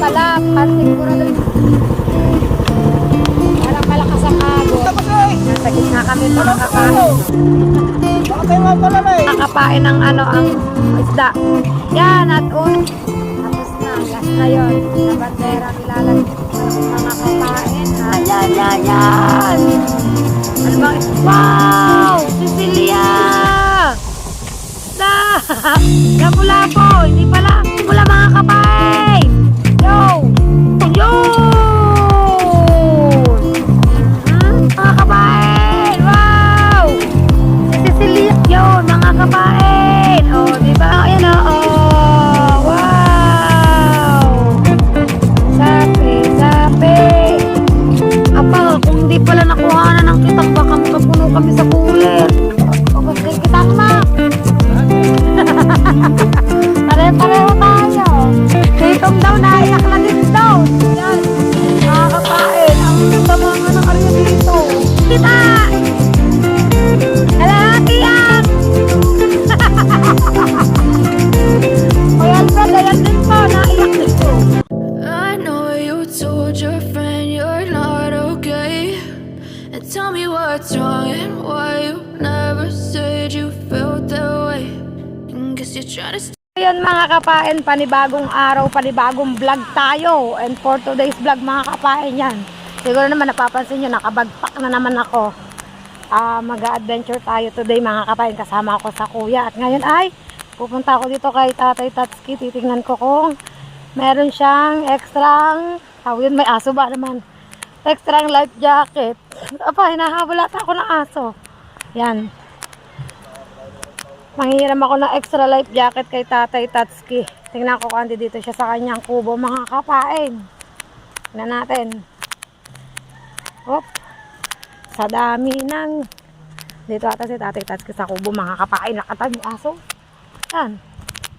pala. Siguro doon. Parang malakas ang agos. Nasa gitna kami mga kakain. Kakapain ng ano, ang isda. Yan, at tapos na, last na yun. Sa bandera nilalagay mga kakain. Yan. Ano bang, wow! Cecilia! Lapu-lapo, hindi pala. Wala mga kapain. Yo! Mga kapain. Wow! Cecilia. Yo, mga kapain. Oh, diba? Ayan o. Oh. Wow! Sapi. Apa, kung hindi pala nakuha na ng kitang, baka makapuno kami sa cooler. Pagod din kitang na. Pare-pareho tayo. Ditong daw, naiyak na din daw. Yan. Nakakapain. Ang sama nga ng karyo dito. Kita! Lalaki yan! Hoy Alfred, ayan din po. Naiyak dito. I know you told your friend you're not okay, and tell me what's wrong and why you never said you felt that way. And guess you're trying to Ayan mga kapain, panibagong araw, panibagong vlog tayo. And for today's vlog mga kapain yan. Siguro naman napapansin nyo, nakabagpak na naman ako. Mag-adventure tayo today mga kapain. Kasama ako sa kuya. At ngayon ay pupunta ako dito kay Tatay Tatsuki. Titingnan ko kung meron siyang extrang, yun, may aso ba naman? Extrang life jacket. Apa, hinahabol ata ako ng aso. Yan. Manghihiram ako ng extra life jacket kay Tatay Tatsuki. Tingnan ko kung dito siya sa kanyang kubo mga kapain. Tingnan natin. Hop. Sa dami ng dito ata si Tatay Tatsuki sa kubo mga kapain. Nakatabi aso. Yan.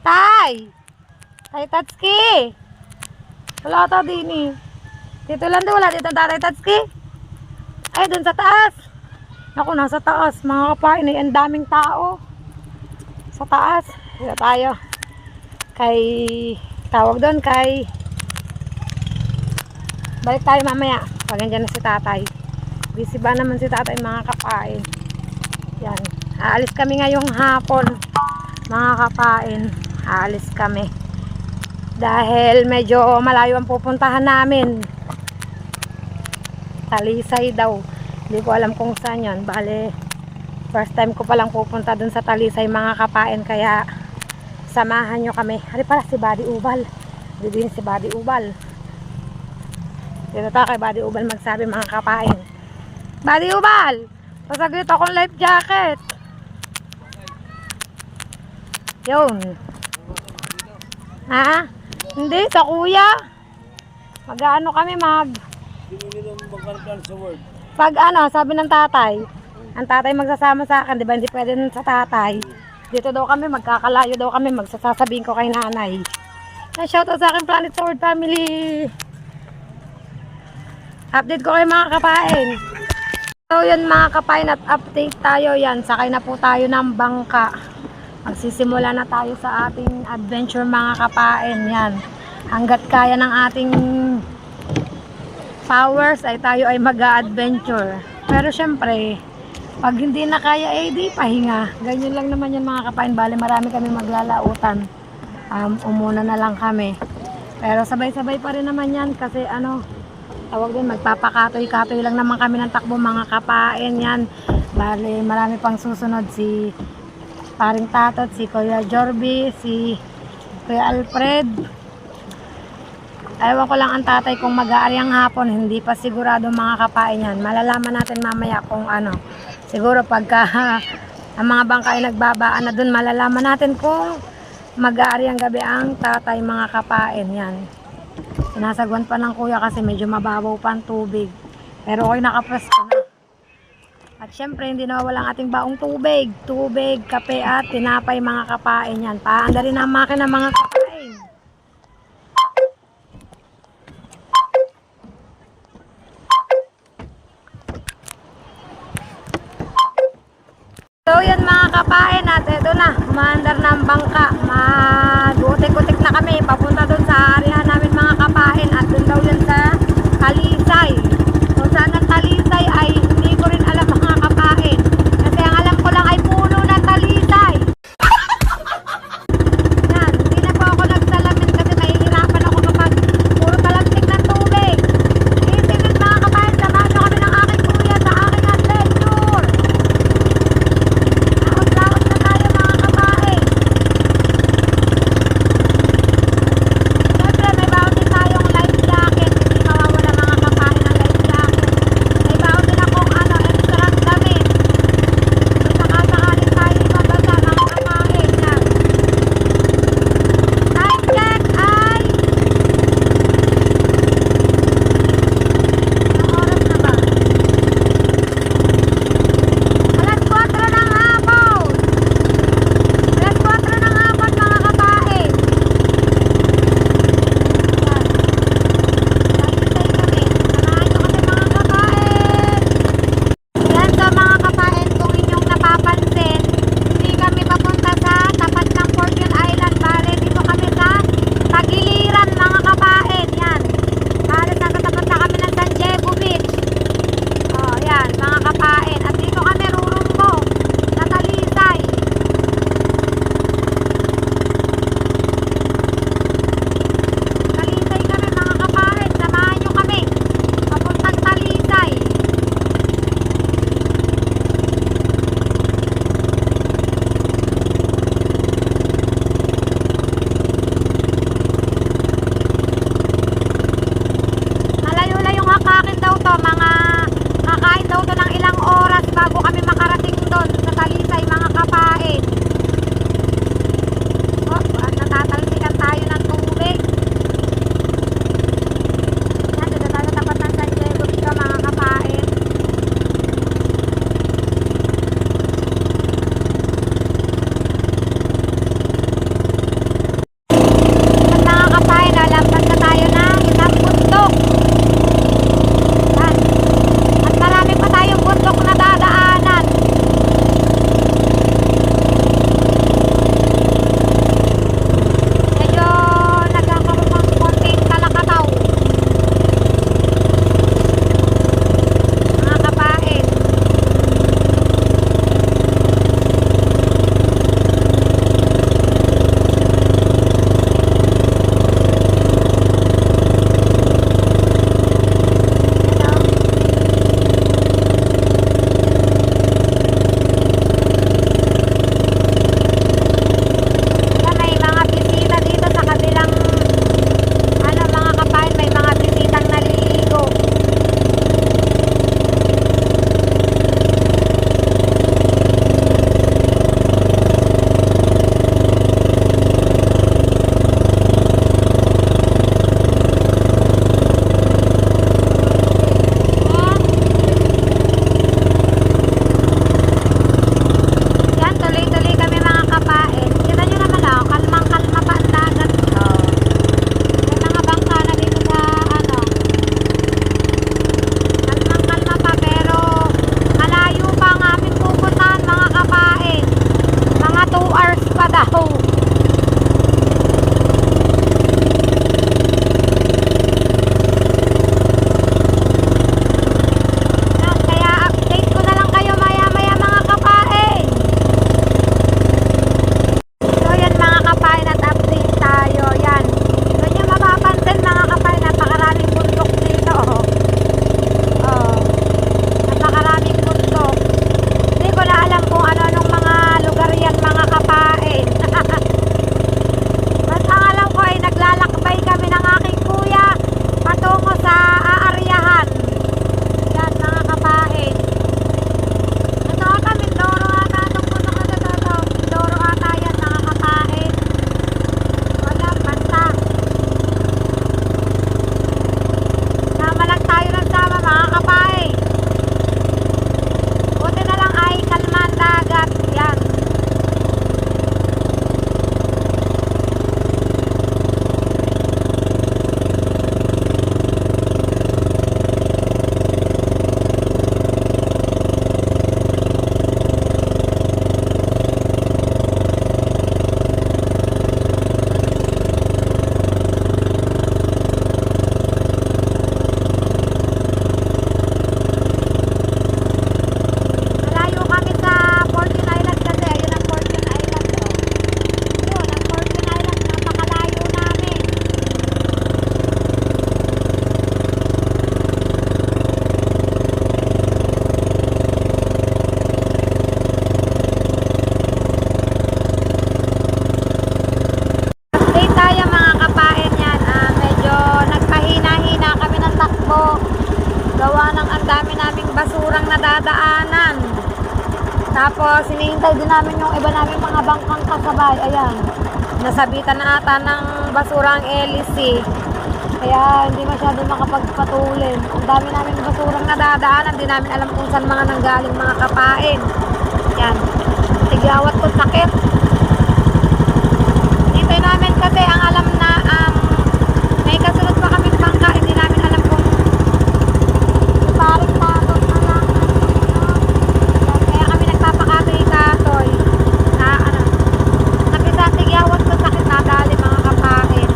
Tay! Tatay Tatsuki! Wala ata din eh. Dito lang din. Wala dito Tatay Tatsuki. Ay, dun sa taas. Naku, nasa taas. Mga kapain ay ang daming tao. Sa taas. Dito tayo. Kay, tawag doon kay, balik tayo mamaya. Pag nandiyan na si tatay. Busy ba naman si tatay mga kapain. Yan. Aalis kami ngayong hapon. Mga kapain. Aalis kami. Dahil medyo malayo ang pupuntahan namin. Talisay daw. Hindi ko alam kung saan yun. Bale, first time ko palang pupunta dun sa Talisay mga kapain. Kaya samahan nyo kami. Hari pala si Buddy Ubal. Dito din si Buddy Ubal. Dito tayo kay Buddy Ubal magsabi mga kapain. Buddy Ubal! Pasaglit akong life jacket. Yun. Ha? Hindi, sa kuya. Mag-ano kami pag ano, sabi ng tatay, ang tatay magsasama sa akin, di ba? Hindi pwede nun sa tatay. Dito daw kami, magkakalayo daw kami, magsasasabihin ko kay nanay. Na-shoutout sa akin Planet Sword Family. Update ko kayo mga kapain. So yun mga kapain, at update tayo yan. Sakay na po tayo ng bangka. Magsisimula na tayo sa ating adventure mga kapain. Yan. Hanggat kaya ng ating powers ay tayo ay mag-a-adventure. Pero syempre, pag hindi na kaya eh di pahinga. Ganyan lang naman yan mga kapain. Bale marami kami maglalautan. Umuna na lang kami. Pero sabay-sabay pa rin naman yan kasi ano, tawag din, magpapakatoy-katoy lang naman kami ng takbo mga kapain yan. Bale marami pang susunod, si Paring Tatot, si Kuya Jorby, si Kuya Alfred. Ewan ko lang ang tatay kung mag-aari ang hapon. Hindi pa sigurado mga kapain yan. Malalaman natin mamaya kung ano. Siguro pagka ang mga bangka ay nagbabaan na dun, malalaman natin kung mag-aari ang gabi ang tatay mga kapain yan. Sinasagwan pa ng kuya kasi medyo mababaw pa ang tubig. Pero okay, nakapresko na. At syempre hindi nawawala ang ating baong tubig. Tubig, kape at tinapay mga kapain yan. Paanda rin ang makina mga kapain. So yan mga kapain, at ito na, umaandar na ang bangka. Mag-utik-utik na kami papunta dun sa area namin mga kapain. Tapos, hinihintay din namin yung iba namin mga bangkang kasabay. Ayan. Nasabitan na ata ng basura ang LC. Kaya hindi masyado makapagpatulin. Ang dami namin basurang nadadaanan. Hindi namin alam kung saan mga nanggaling mga kapain. Yan. Tigawat ko sakit. Hintay namin kasi ang alam na may kasunod pa kami bangka. Hindi namin alam kung parang tapos na lang. Kaya kami nagpapakatoy-katoy na napisa tigawat ko sakit nadali mga kapain.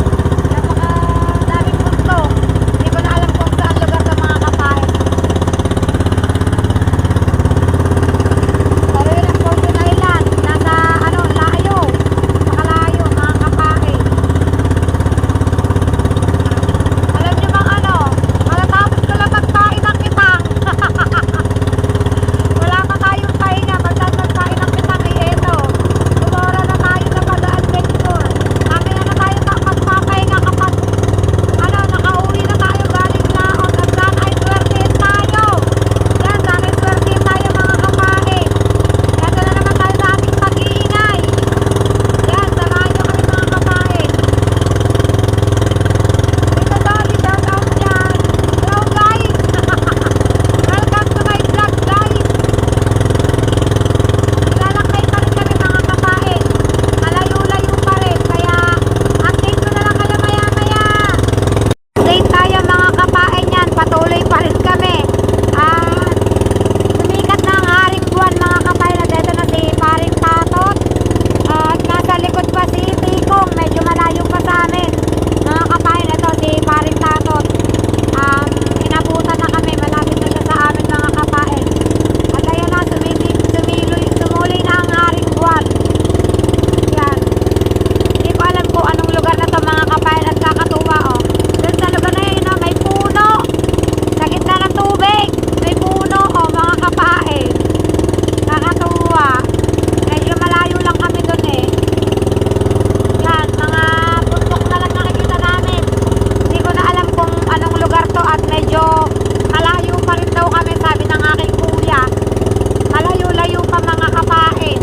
Napakadaming punto. Hindi ko na alam kung saan lugar sa mga kapain. Pero yun ang Fortune Island. Nasa layo. Napakalayo mga kapain. Alam nyo bang malatapos ko lang magpain ng kitang. Wala pa tayong pahinga. Pagkat magpain ng kitang eto. Tumora na tayo sa pag-adventure. Mamaya na tayo magpapahinga kapag nakauwi na tayo galing laot. At sana ay swertihin tayo. Yan, sana ay swertihin tayo mga kapain. Eto na naman tayo sa ating pag-iingay. Yan, samahan nyo kami mga kapain. Dito Dolly, shout out dyan. Hello guys! Welcome to my vlog guys! Nilalakbay pa rin kami mga kapain. Malayo-layo pa rin. Kaya update ko na lang kayo maya-maya. Update tayo mga kapain yan. Patuloy pa rin kami. Sumikat na ang haring buwan mga kapain. At ito na si Paring Tatot. At nasa likod pa si Tikong. Medyo malayo pa sa amin. Mga kapain, ito si Paring Tatot. Inabutan na kami. Malapit na siya sa amin mga kapain. At ayan na, sumuli na ang haring buwan. Yan. Hindi ko alam kung anong lugar na to mga kapain at kakatuwa Doon sa lugar na yun may puno. Sa gitna ng tubig. May puno mga kapain. Kakatuwa. Medyo malayo lang kami doon Yan, mga bundok na lang nakikita namin. Hindi ko na alam kung anong lugar to at medyo malayo pa rin daw kami sabi ng aking kuya. Malayo-layo pa mga kapain.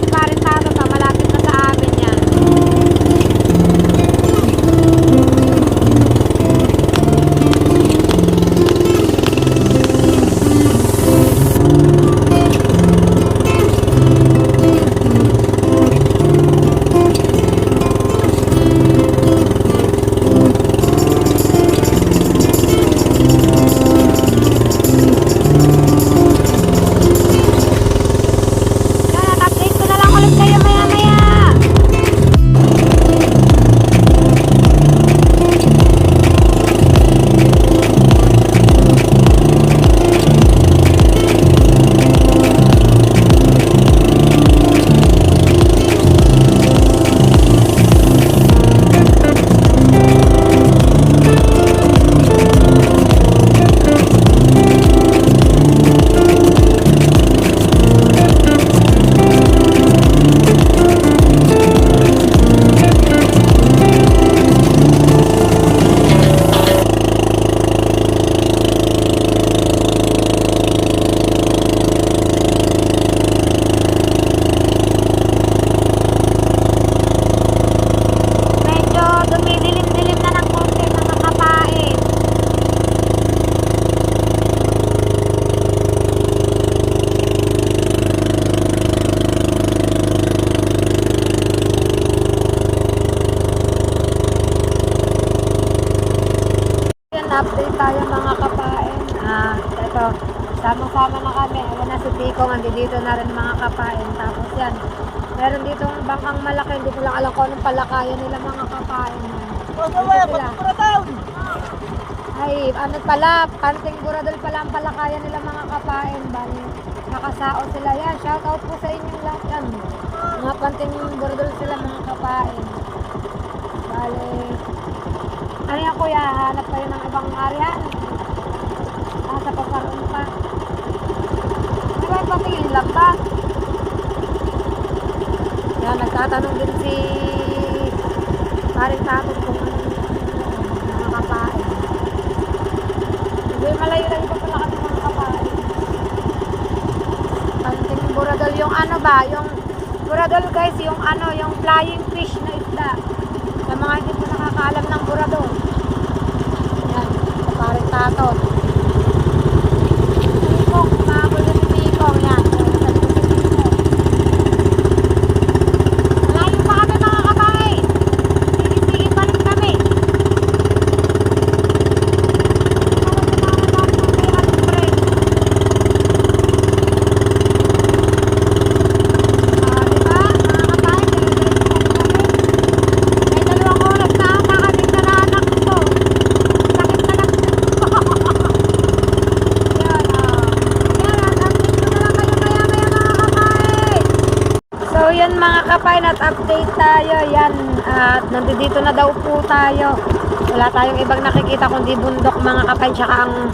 Parin tato pa, malapit na sa amin yan. Yan, at update ko na lang ulit kayo maya-maya. Medyo dumidilim-dilim na ng konti mga kapain. Yan, update tayo mga kapain. Ito, sama-sama na kami. Ayan na si Tikong, andito na rin mga kapain. Tapos yan, meron ditong bangkang malaki. Hindi ko lang alam kung anong palakayan nila mga kapain. Dito sila. Ay, ano pala, Panting Buradol pala ang palakayan nila mga kapain. Bali, nakasao sila. Yan, shout out po sa inyong lahat yan. Mga Panting Buradol sila mga kapain. Bali, ano yan kuya, hanap kayo ng ibang area? Sa pagkaroon pa. Ano ba yung patingin lang ba? Yan, nagtatanong din si Paring Tatot kung mga kapain. Hindi malayo-layo pa pala kami mga kapain. pa, yung buradol guys, yung ano, yung flying fish na isda. Sa mga hindi po nakakaalam ng buradol. Yan, sa paring taton. Tikong, mahabol na si Tikong, yan. Malayo pa kami mga kapatid. Sigit-sigit pa rin kami. So yan mga kapay, at update tayo yan, at nandito na daw po tayo. Wala tayong ibang nakikita kundi bundok mga kapay, tsaka ang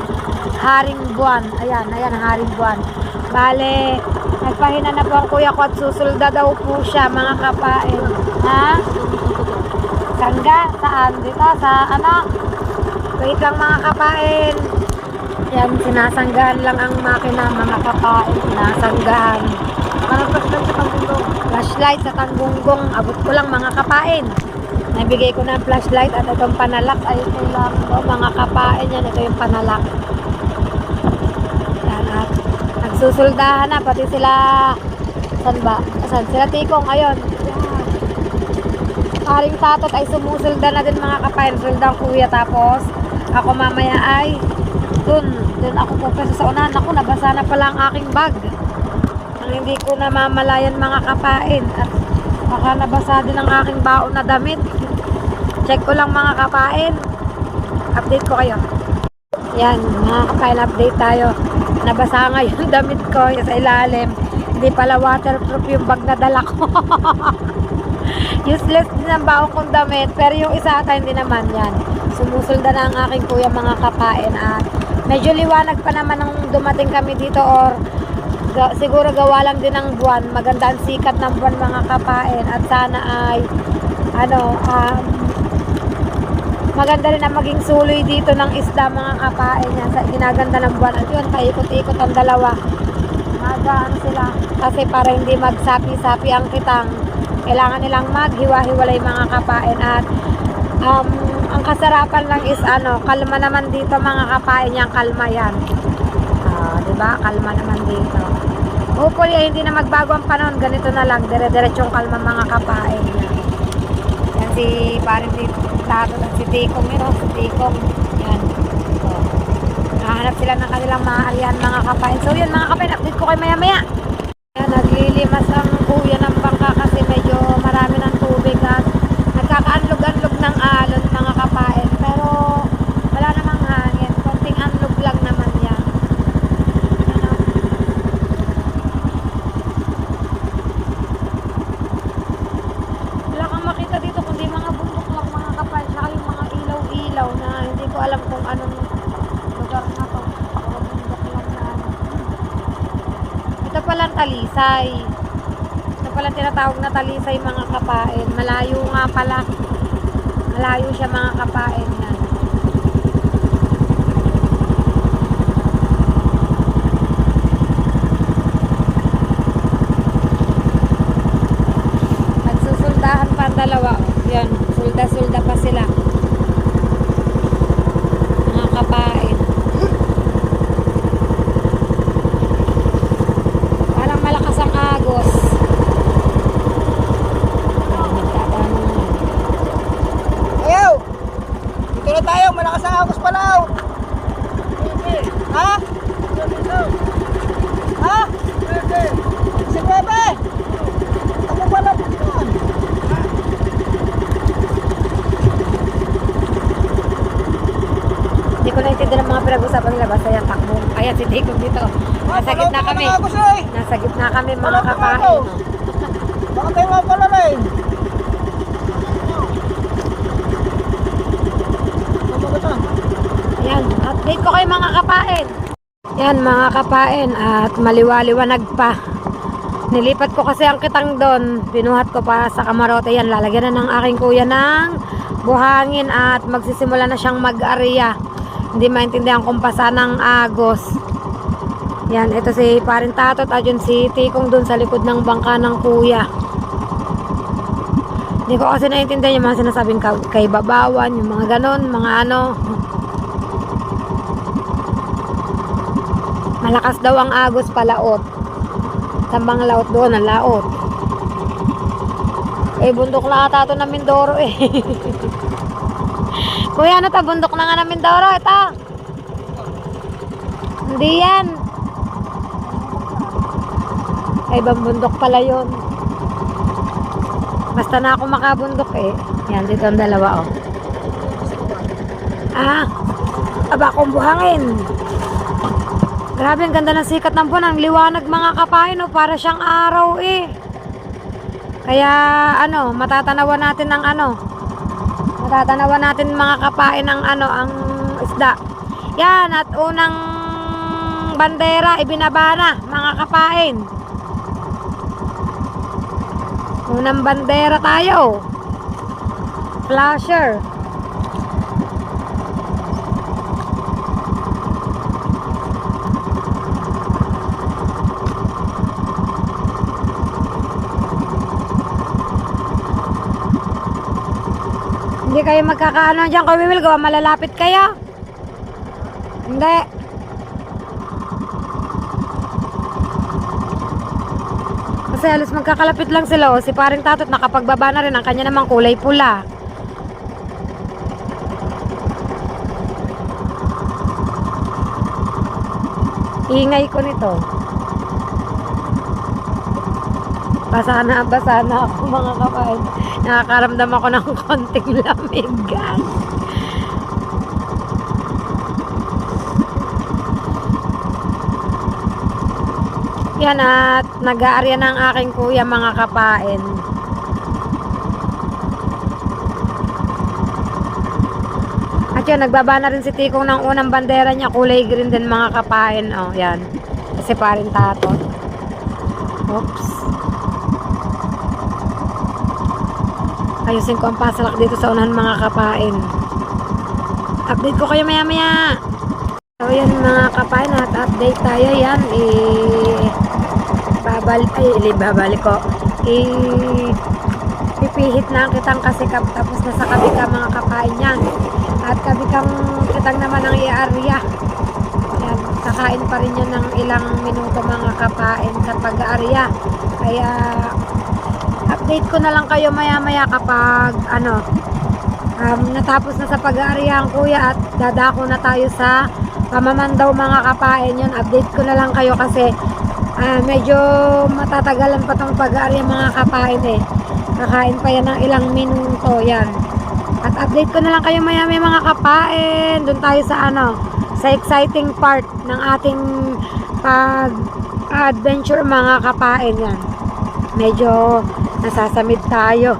haring buwan. Ayan, ayan haring buwan. Bale, nagpahina na po ang kuya ko at susulda daw po siya mga kapay. Ha? Sangga? Saan? Dito? Sa ano? Wait lang mga kapain. Yan, sinasanggahan lang ang makina mga kapain. Sinasanggahan. Flashlight sa tanggunggong. Abot ko lang mga kapain. Nabigay ko na ang flashlight at itong panalak ay ito lang po mga kapain yan. Ito yung panalak. Yan at nagsusuldahan na pati sila saan ba? Saan? Sila Tikong ayun. Yan. Paring tatot ay sumusulda na din mga kapain. Suldang kuya tapos ako mamaya ay dun ako pupeso sa unahan. Ako nabasa na pala ang aking bag. Ang hindi ko namamalayan mga kapain at baka nabasa din ang aking baon na damit. Check ko lang mga kapain. Update ko kayo. Yan mga kapain, update tayo. Nabasa nga yung damit ko sa ilalim. Hindi pala waterproof yung bag na dala ko. Useless din ang baon kong damit. Pero yung isa ata hindi naman yan. Sumusulda na ang aking kuya mga kapain at medyo liwanag pa naman nung dumating kami dito or siguro gawa lang din ng buwan. Maganda ang sikat ng buwan mga kapain at sana ay maganda rin ang maging suloy dito ng isda mga kapain yan sa ginaganda ng buwan. At yun, paikot-ikot ang dalawa. Sila kasi para hindi magsapi-sapi ang kitang. Kailangan nilang maghiwa-hiwalay mga kapain at ang kasarapan lang is kalma naman dito mga kapain yan, kalma yan. Diba? Kalma naman dito. Hopefully ay hindi na magbago ang panahon, ganito na lang, dire-diretsong kalma mga kapain yan. Yan si parang si Tato at si Tikong, si Tikong. Yan. So, nakahanap sila ng kanilang mga arihan mga kapain. So yun mga kapain, update ko kayo maya-maya. Yan, naglilimas ang kuya ng bangka kasi medyo marami ng tubig at nagkakaanlog-anlog ng alon mga kapain. Pero wala namang hangin, konting anlog lang naman yan. Wala kang makita dito kundi mga bundok lang mga kapain, saka yung mga ilaw-ilaw na hindi ko alam kung anong lugar na to. Mga bundok lang na ito palang talisay. Ito palang tinatawag na talisay mga kapain. Malayo nga pala. Malayo siya mga kapain yan. Nagsusuldahan pa ang dalawa. Yan, sulda-sulda pa sila. Mga kapain. Parang malakas ang agos. Ayaw! Dito na tayo, malakas ang agos palaw! Ha? Ha? Si Bebe! Ako pala po yan! Hindi ko naintindihan ang mga pinag-usapan nila. Basta yan, takbo. Ayan, si Tikong dito. Nasa gitna kami. Agos eh! Nasa gitna kami mga Wala pang kapain. agos. Baka tayo mapala na eh! Ayan, update ko kayo mga kapain. Yan mga kapain at maliwaliwanag pa. Nilipat ko kasi ang kitang doon. Pinuhat ko pa sa kamarote. Yan, lalagyan na ng aking kuya ng buhangin at magsisimula na siyang mag-area. Hindi maintindihan kung pasa ng agos. Yan, ito si Parin Tatot at yun si Tikong dun sa likod ng bangka ng kuya. Hindi ko kasi naiintindihan yung mga sinasabing kay babawan, yung mga ganon, mga ano. Malakas daw ang agos palaot. Sambang laot doon, ang laot. Eh, bundok na ata ito ng Mindoro eh. Kuya, ano ta? Bundok na nga ng Mindoro, ito. Hindi yan. Ay, ibang bundok pala yun. Basta na ako makabundok eh. Yan, dito ang dalawa oh. Aba akong buhangin. Grabe, ang ganda ng sikat ng buwan. Ang liwanag mga kapain oh. Para siyang araw eh. Kaya ano, matatanawan natin ng ano. Matatanawan natin mga kapain ng ano, ang isda. Yan, at unang bandera ibinaba na mga kapain. Unang bandera tayo. Flasher. Hindi kayo magkakaano dyan, Kuya Will, gawa malalapit kayo. Hindi. Kasi halos magkakalapit lang sila oh. Si Paring Tatot nakapagbaba na rin. Ang kanya namang kulay pula. Ingay ko nito. Basa na ako mga kapain. Nakakaramdam ako ng konting lamig. Yan at nag-aarya ng aking kuya mga kapain. At yun, nagbaba na rin si Tikong ng unang bandera niya. Kulay green din mga kapain. Oh, yan. Kasi Parin Tatot. Oops. Ayusin ko ang pasalak dito sa unahan mga kapain. Update ko kayo maya maya. So yan mga kapain at update tayo yan. Babalik ko. Pipihit na kitang kasikap tapos nasa kabika mga kapain yan. At kabikang kitang naman ang i-area. Yan, kakain pa rin yan ng ilang minuto mga kapain sa pag-area. Kaya update ko na lang kayo maya maya kapag ano natapos na sa pag-area ang kuya at dadako na tayo sa Pamamandaw mga kapain. Yun, update ko na lang kayo kasi medyo matatagalan pa tong pag-area mga kapain eh. Kakain pa yan ng ilang minuto yan. At update ko na lang kayo maya may mga kapain. Doon tayo sa ano, sa exciting part ng ating pag-adventure mga kapain yan. Medyo nasasamid tayo.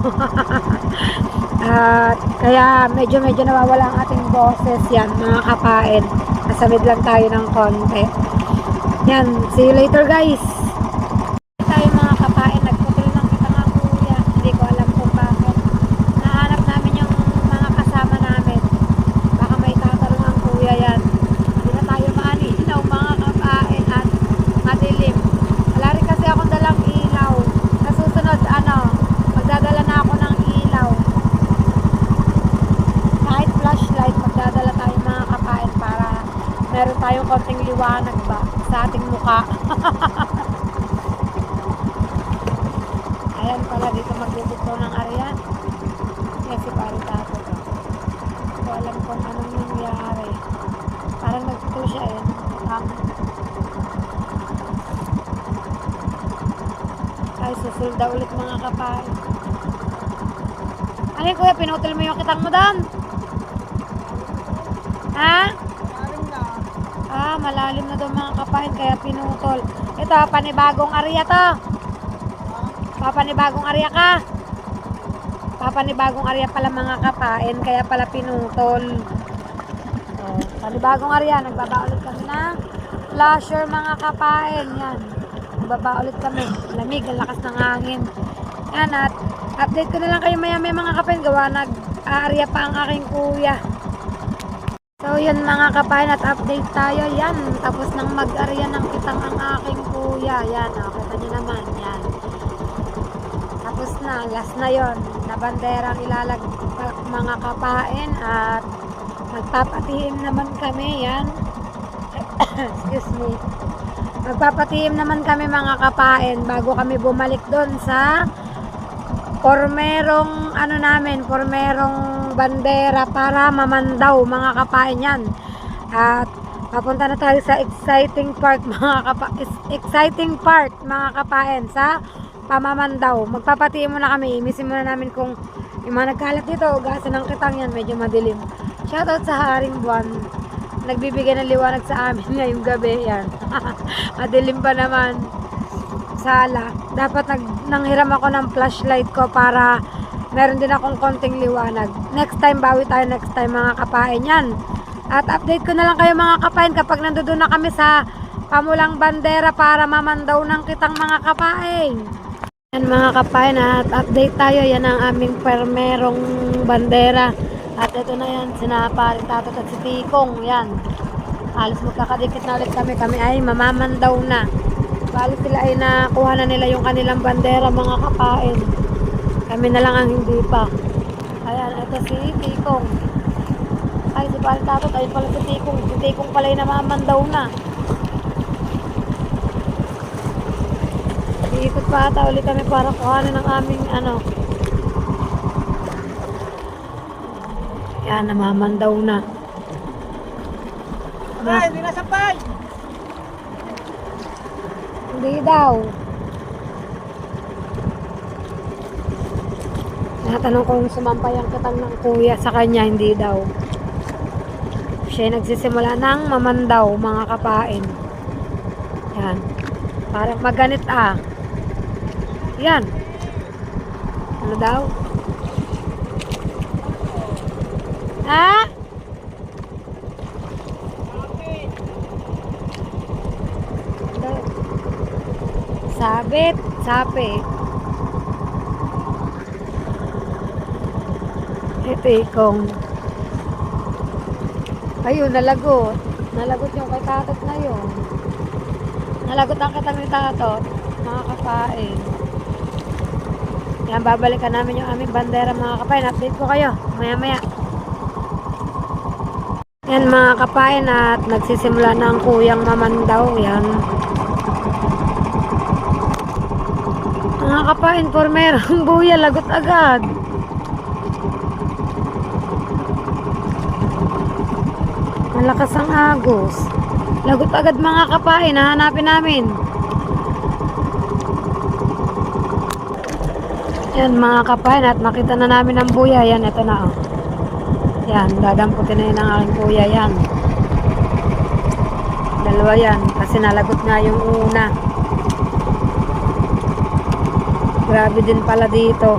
At kaya medyo nawawala ang ating boses yan mga kapain. Nasamid lang tayo ng konti. Yan, see you later guys. Tayo mga kapain, nagputol ng kita nga kuya. Hindi ko alam kung bakit. Nahanap namin yung mga kasama namin. Baka may tatanong ang kuya yan. Hindi na tayo maalinaw mga kapain at madilim. Wala rin kasi akong dalang ilaw. Sa susunod magdadala na ako ng ilaw. Kahit flashlight, magdadala tayo mga kapain para meron tayong konting liwanag ba sa ating mukha. Ayan pala dito magbubuklo ng area. Kasi Parin Tatot. Hindi ko alam kung anong nangyari. Parang nagputo siya eh. Ay, susulda ulit mga kapain. Ano kuya, pinutol mo yung kitang mo doon? Ha? Malalim na daw mga kapain kaya pinutol. Ito, panibagong area to. Papanibagong area ka. Papanibagong area pala mga kapain kaya pala pinutol. Oh, panibagong area. Nagbaba ulit kami ng flasher mga kapain. Yan. Nagbaba ulit kami. Lamig, ang lakas ng hangin. Yan at update ko na lang kayo maya mga kapain. Gawa nag-area pa ang aking kuya. So yun mga kapain at update tayo. Yan, tapos nang mag-arya ng kitang ang aking kuya. Yan, kita nyo naman. Yan. Tapos na, last na yon. Na banderang ilalagpak mga kapain at magpapatihim naman kami. Yan. Excuse me. Magpapatihim naman kami mga kapain bago kami bumalik doon sa pormerong pormerong bandera para mamandaw mga kapain yan. At papunta na tayo sa exciting part mga kapain sa pamamandaw. Magpapatihim muna kami, imisin muna namin kung yung mga nagkalat dito, ugasan ng kitang yan, medyo madilim. Shoutout sa Haring Buwan, nagbibigay ng liwanag sa amin ngayong gabi yan. Madilim pa naman sala. Dapat nanghiram ako ng flashlight ko para meron din akong konting liwanag. Next time, bawi tayo next time mga kapain yan. At update ko na lang kayo mga kapain kapag nandoon na kami sa pamulang bandera para mamandaw ng kitang mga kapain. Yan mga kapain, at update tayo. Yan ang aming permerong bandera. At ito na yan, sina Pare Tatot at si Tikong. Yan. Halos magkakadikit na ulit kami. Kami ay mamamandaw na. Bali sila ay nakuha na nila yung kanilang bandera mga kapain. Kami na lang ang hindi pa. Ayan, ito si Tikong. Ay, si Pare Tatot. Ayun pala si Tikong. Si Tikong pala ay namamandaw na. Dito pa ata ulit kami para kuhanin ng aming Yan, namamandaw na. Ay, hindi na sampay! Hindi daw. Natanong kung sumampay ang kitang ng kuya sa kanya, hindi daw. Siya nagsisimula ng mamandaw, mga kapain. Yan. Parang maganit Yan. Ano daw? Ha? Sabit, sapit. Ito ikong. Ayun, nalagot. Nalagot yung kay Tatot na yun. Nalagot ang kitang ni Tatot. Mga kapain. Yan, babalikan namin yung aming bandera mga kapain. Update ko kayo. Maya-maya. Yan mga kapain, at nagsisimula na ang kuyang mamandaw. Yan. Mga kapain, pormerong buya, lagot agad. Malakas ang agos. Lagot agad mga kapain, hahanapin namin. Yan mga kapain, at makita na namin ang buya. Yan, ito na Yan, dadamputin na yun ang aking kuya. Yan. Dalawa yan, kasi nalagot nga yung una. Grabe din pala dito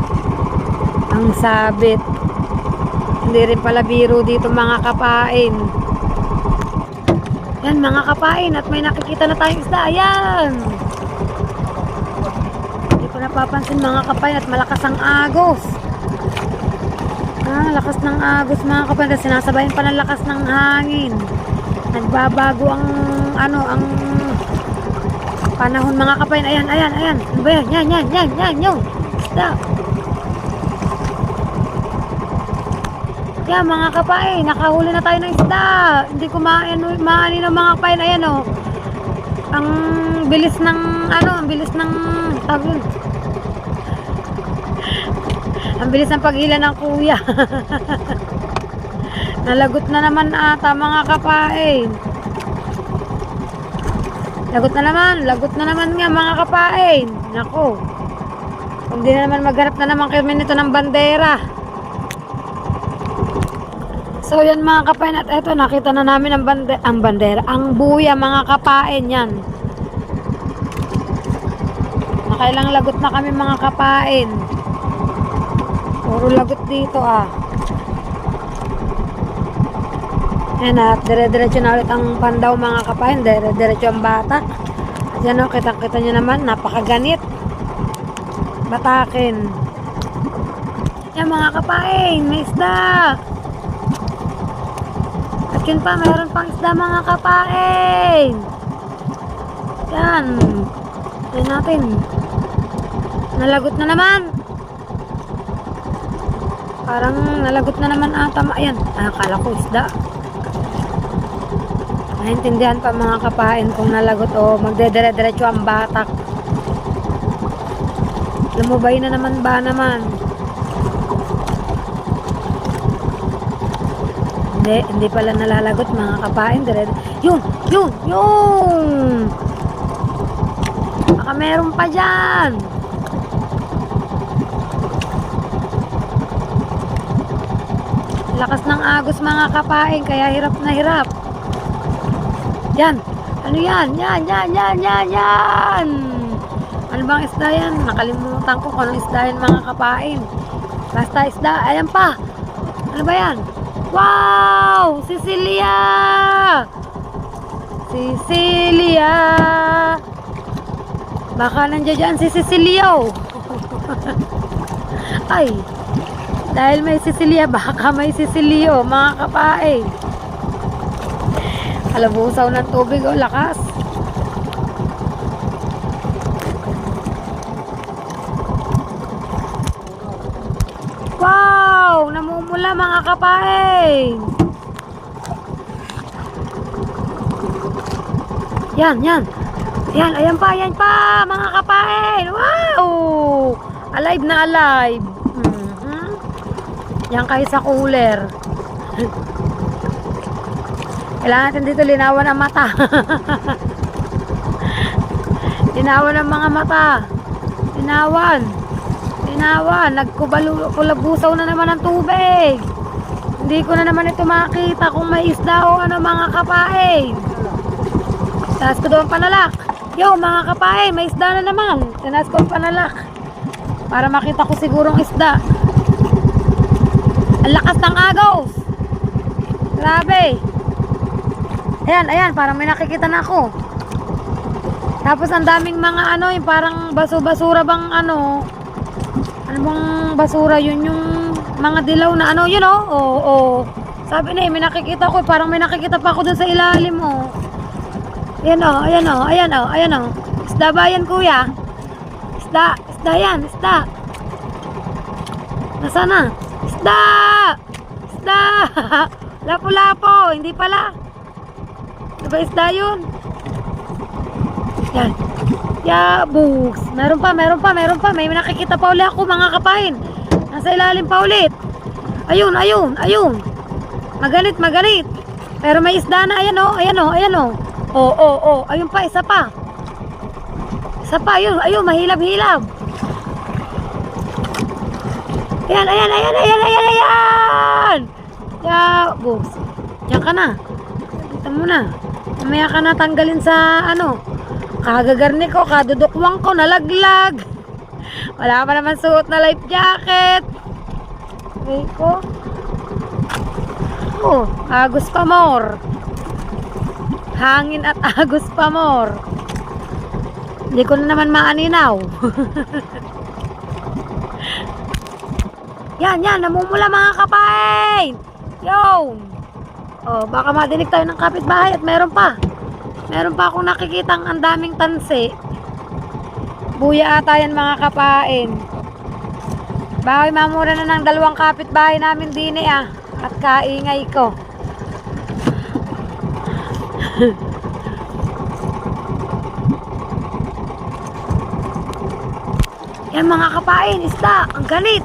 ang sabit. Hindi rin pala biro dito mga kapain. Yan mga kapain, at may nakikita na tayong isda. Ayan, hindi ko napapansin mga kapain, at malakas ang agos. Lakas ng agos mga kapain, kasi sinasabayan pa ng lakas ng hangin. Nagbabago ang ang panahon mga kapain. Ayan. Ano ba yan? Yan. Yung isda. Yan mga kapain, nakahuli na tayo ng isda. Hindi ko maani ng mga kapain. Ayan ang bilis ng ang bilis ng ang bilis ng paghila ng kuya. Nalagot na naman ata mga kapain. Lagot na naman nga mga kapain. Nako. Hindi na naman maghanap na naman kami nito ng bandera. So yan mga kapain, at eto nakita na namin ang bandera, ang buya mga kapain. Yan. Nakailang lagot na kami mga kapain. Puro lagot dito Yan, at dire-diretso na ulit ang pandaw mga kapain. Dire-diretso ang batak. At yan kita-kita nyo naman, napakaganit. Batakin. Yan mga kapain, may isda. At Yun pa, mayroon pang isda mga kapain. Yan. Yan natin. Nalagot na naman. Parang nalagot na naman ata. Ayan, akala ko isda. Naintindihan pa mga kapain kung nalagot o magdedire-diretso ang batak. Lumubay na naman ba naman? Hindi pala nalalagot mga kapain. Yun! Baka meron pa dyan. Lakas ng agos mga kapain, kaya hirap na hirap. Yan! Ano yan? Yan! Ano bang isda yan? Nakalimutan ko kung anong isda yan mga kapain. Basta isda. Ayan pa! Ano ba yan? Wow! Cecilia! Baka nandiyan dyan si Cecilio. Ay! Dahil may Cecilia, baka may Cecilio, mga kapain. Kalabusaw ng tubig, oh, lakas. Wow! Namumula mga kapain. Yan. Ayan pa, mga kapain. Wow! Alive na alive. Yan kayo sa cooler. Kailangan natin dito linawan ang mata. Linawan ang mga mata. Linawan. Nagkulabusaw na naman ang tubig. Hindi ko na naman ito makita kung may isda o ano mga kapain. Taas ko doon panalak. Yo mga kapain, may isda na naman. Taas ko ang panalak. Para makita ko sigurong isda. Ang lakas ng agos. Grabe. Ayan, parang may nakikita na ako. Tapos ang daming mga ano, yung parang basura bang ano bang basura yun, yung mga dilaw na ano, yun oh. Oo. Sabi na may nakikita ko, parang may nakikita pa ako dun sa ilalim oh. Ayan oh. Isda ba yan kuya? Isda yan. Nasaan na? Isda! Lapo-lapo, hindi pala. Ano ba isda yun? Yan. Bugs. Meron pa. May nakikita pa ulit ako mga kapain. Nasa ilalim pa ulit. Ayun. Magalit. Pero may isda na. Ayan oh. Oo. Ayun pa, isa pa. Ayun, mahilab-hilab. Ayan. Bugs. Diyan ka na. Dito muna. Mamaya ka na tanggalin sa ano. Kagagarni ko, kadudukwang ko, nalaglag. Wala pa naman suot na life jacket. Okay ko. Oh, agos pa more. Hangin at agos pa more. Hindi ko na naman maaninaw. Yan, namumula mga kapain. Yo. Oh, baka madinig tayo ng kapitbahay at meron pa akong nakikitang ang daming tansi. Buya ata yan mga kapain. Baka mamura na ng 2 kapitbahay namin din at kaingay ko. Yan mga kapain, isda, ang galit.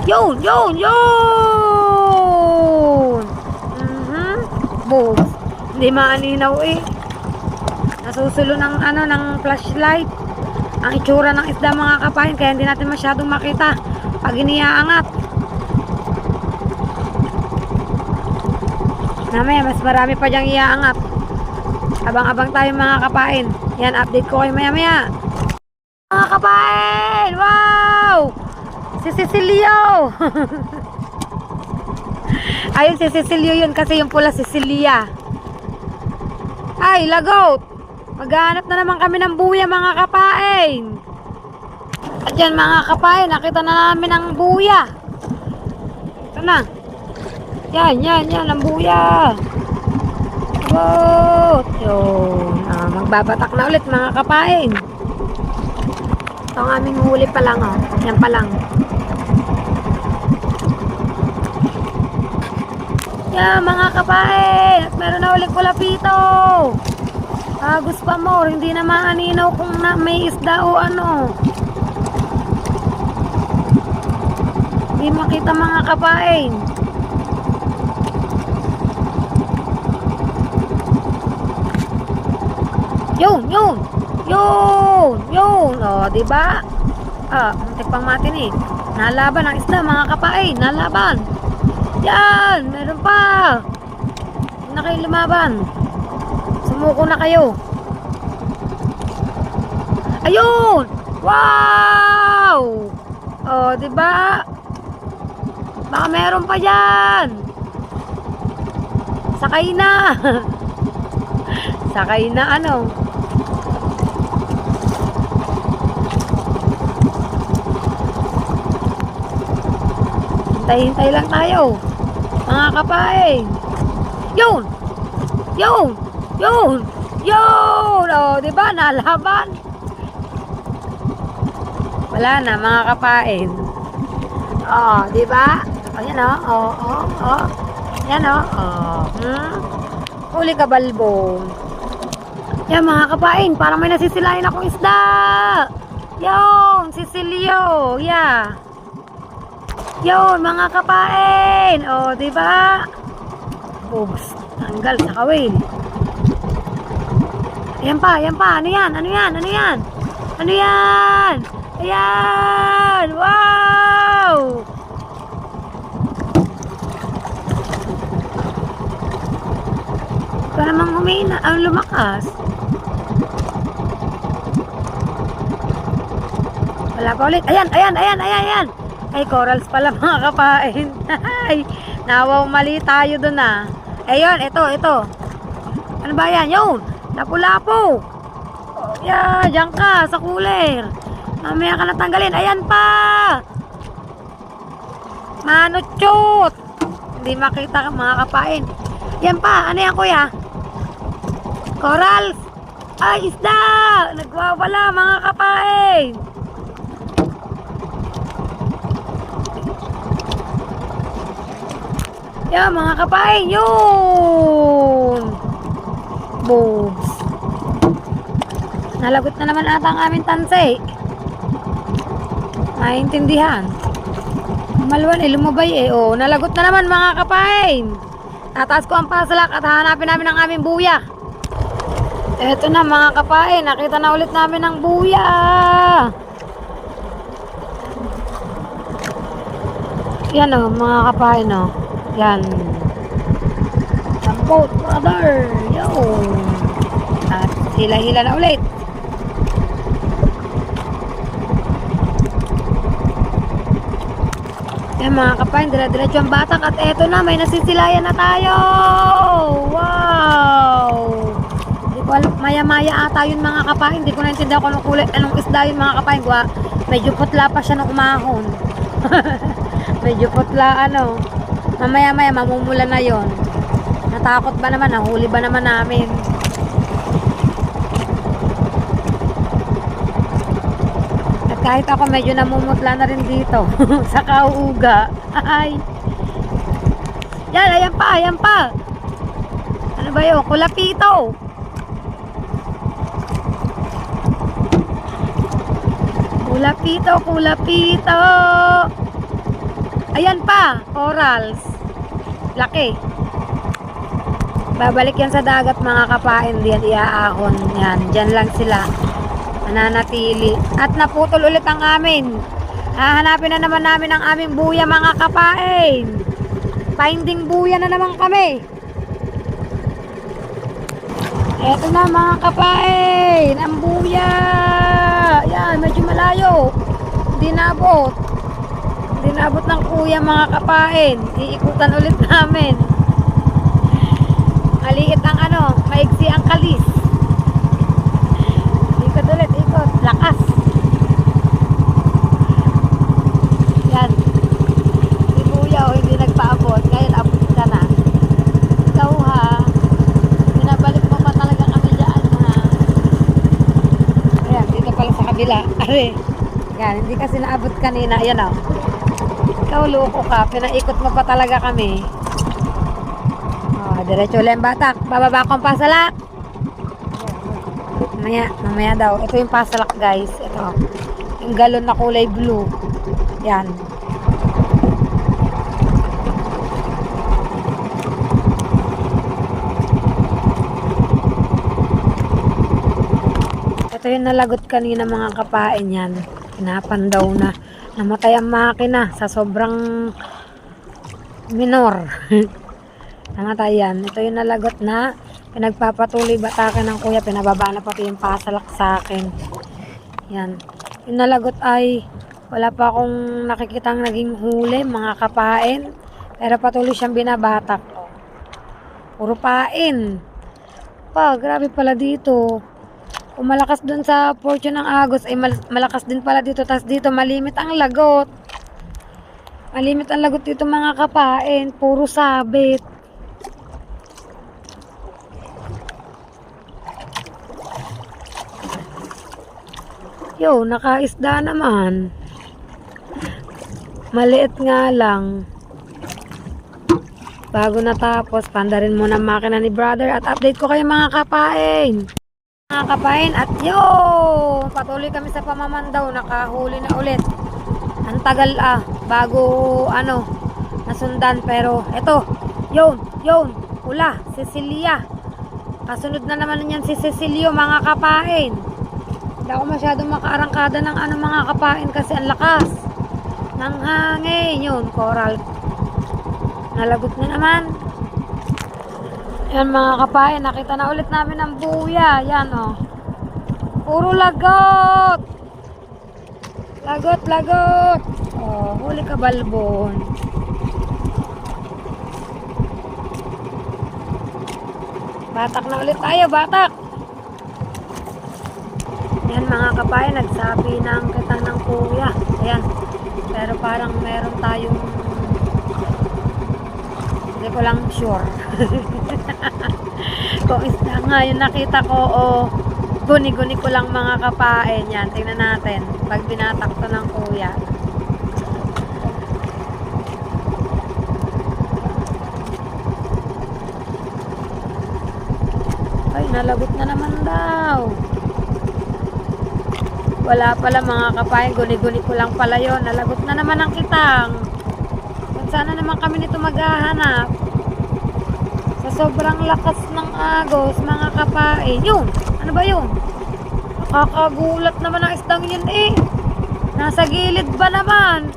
Yun. Bugs. Hindi maaninaw eh. Nasusulo ng flashlight. Ang itsura ng isda mga kapain, kaya hindi natin masyadong makita pag iniaangat. Mamaya mas marami pa diyang iaangat. Abang-abang tayo mga kapain. Yan, update ko kayo maya. Mga kapain! Wow! Si Cecilio! Ayun si Cecilio yun kasi yung pula Cecilia. Ay, lagot! Maghanap na naman kami ng buya mga kapain. At yan mga kapain, nakita na namin ang buya. Ito na. Yan, ang buya. Abot. Yun. Magbabatak na ulit mga kapain. Ito ang aming huli pa lang, oh. Yan pa lang. Yan, mga kapain. At meron na ulit kulapito. Agos pa more. Hindi na maaninaw kung may isda o ano. Hindi makita mga kapain. Yun. O, diba? Muntik pang matin eh. Nalaban ang isda, mga kapain. Nalaban. Yan, meron pa. Huwag na kayo lumaban. Sumuko na kayo. Ayun! Wow! O, diba? Baka meron pa dyan. Sakay na. Sakay na ano. Hintay lang tayo. Mga kapain. Yun! O, diba? Nalaban. Wala na, mga kapain. O, diba? Ayan o. Yan o. Huli ka balbon. Yan mga kapain, parang may nasisilayan akong isda. Yun, sisilyo. Yeah. Yun mga kapain. O, diba? Oops, tanggal sa kawil. Ayan pa. Ano yan? Ayan. Wow! Ito namang humina, ang lumakas. Wala pa ulit. Ayan. Ay, corals pala mga kapain. Ay, nawaw mali tayo dun ah. Ayun, ito. Ano ba yan? Yun, lapu-lapu. Yeah, diyan ka, sa cooler. Mamaya ka natanggalin. Ayan pa. Manuchot. Hindi makita mga kapain. Yan pa, ano yan kuya? Corals. Ay, isda. Nagwawala mga kapain. Yan mga kapain. Yun. Boobs. Nalagot na naman ata ang aming tanse. Maintindihan. Malwan lumabay eh. Oh, nalagot na naman mga kapain. Tataas ko ang pasalak at hahanapin namin ang aming buya. Eto na mga kapain. Nakita na ulit namin ang buya. Yan o mga kapain o. Yan. Boat brother. Yo. At hila-hila na ulit. Yan mga kapain, dire-diretso ang batak at eto na, may nasisilayan na tayo. Wow! Hindi ko alam, maya-maya ata yun mga kapain. Hindi ko naintindihan kung anong isda yun mga kapain. Medyo putla pa siya nung umahon. Medyo putla ano. Mamaya-maya mamumula na yon. Natakot ba naman? Nahuli ba naman namin? Kahit ako medyo namumutla na rin dito sa kauuga. Ay. Yan, ayan pa. Ano ba yun? Kulapito. Kulapito. Ayan pa, corals. Laki. Babalik yan sa dagat mga kapain. Diyan iaahon. Yan, dyan lang sila. Nananatili. At naputol ulit ang amin. Hahanapin na naman namin ang aming buya mga kapain. Finding buya na naman kami. Eto na mga kapain. Ang buya. Yan, medyo malayo. Hindi naabot. Hindi naabot ng kuya mga kapain. Iikutan ulit namin. Maliit ang ano, maigsi ang kalis. Lakas. Yan. Si Kuya hindi nagpaabot. Ngayon abot ka nangyari. Yan, hindi kasi naabot kanina. Ayan o. Ikaw, loko ka. Pinaikot mo pa talaga kami. Diretso lang batak. Bababa akong pasalak. Mamaya daw. Ito yung pasalak, guys. Ito. Yung galon na kulay blue. Yan. Ito yung nalagot kanina mga kapain yan. Pinapandaw na. Namatay ang makina sa sobrang minor. Namatay yan. Ito yung nalagot na pinagpapatuloy batakan ng kuya. Pinababa na pati yung pasalak sa akin. Yan. Yung nalagot ay wala pa akong nakikitang naging huli mga kapain. Pero patuloy siyang binabatak. Puro pain. Grabe pala dito. Kung malakas dun sa portion ng Agos ay malakas din pala dito. Tas dito malimit ang lagot. Malimit ang lagot dito mga kapain. Puro sabit. Yo, nakaisda naman. Maliit nga lang. Bago natapos, pandarin muna ang makina ni brother at update ko kayo mga kapain. Mga kapain at yo! Patuloy kami sa pamamandaw. Nakahuli na ulit. Ang tagal bago nasundan. Pero eto, yun, hula, Cecilia. Kasunod na naman niyan si Cecilio mga kapain. Hindi ako masyadong makaarangkada ng mga kapain kasi ang lakas ng hangin. Yun, coral. Nalagot na naman. Yan mga kapain, nakita na ulit namin ang buya. Yan puro lagot. Lagot. Huli ka balbon. Batak na ulit tayo, batak. Yan mga kapain, nagsabi ng kita ng kuya. Ayan. Pero parang meron tayong hindi ko lang sure. Kung isda nga yung nakita ko guni-guni ko lang mga kapain. Yan, tingnan natin pag binatak to ng kuya. Ay, nalagot na naman daw. Wala pala mga kapain, guni-guni ko lang pala yon. Nalagot na naman ang kitang. Kung sana naman kami nito maghahanap. Sa sobrang lakas ng Agos, mga kapain. Yun, ano ba yun? Nakakagulat naman ang isdang yun Nasa gilid ba naman?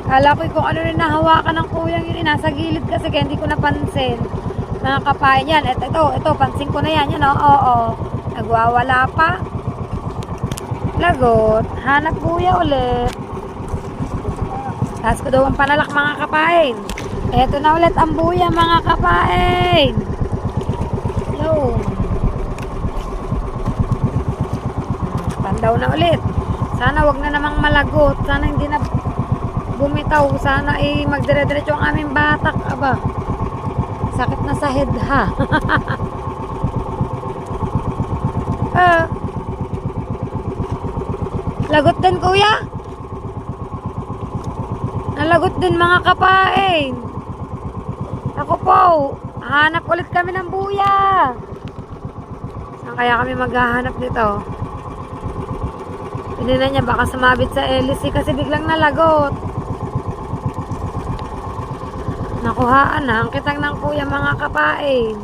Kala ko kung ano rin nahawakan ng kuyang yun nasa gilid kasi kaya hindi ko napansin. Mga kapain yan. Ito, pansin ko na yan. Yan oo. Nagwawala pa. Lagot. Hanap buya ulit. Taas ko daw ang panalak mga kapain. Ito na ulit ang buya mga kapain. Yo. Pandaw na ulit. Sana wag na namang malagot. Sana hindi na bumitaw. Sana magdire-diretso ang aming batak. Aba. Sakit na sa head ha. Lagot din kuya. Nalagot din mga kapain. Ako po, hanap ulit kami ng buya. Saan kaya kami maghahanap nito? Pinina niya baka sumabit sa LC kasi biglang nalagot. Nakuhaan na ang kitang ng kuya mga kapain.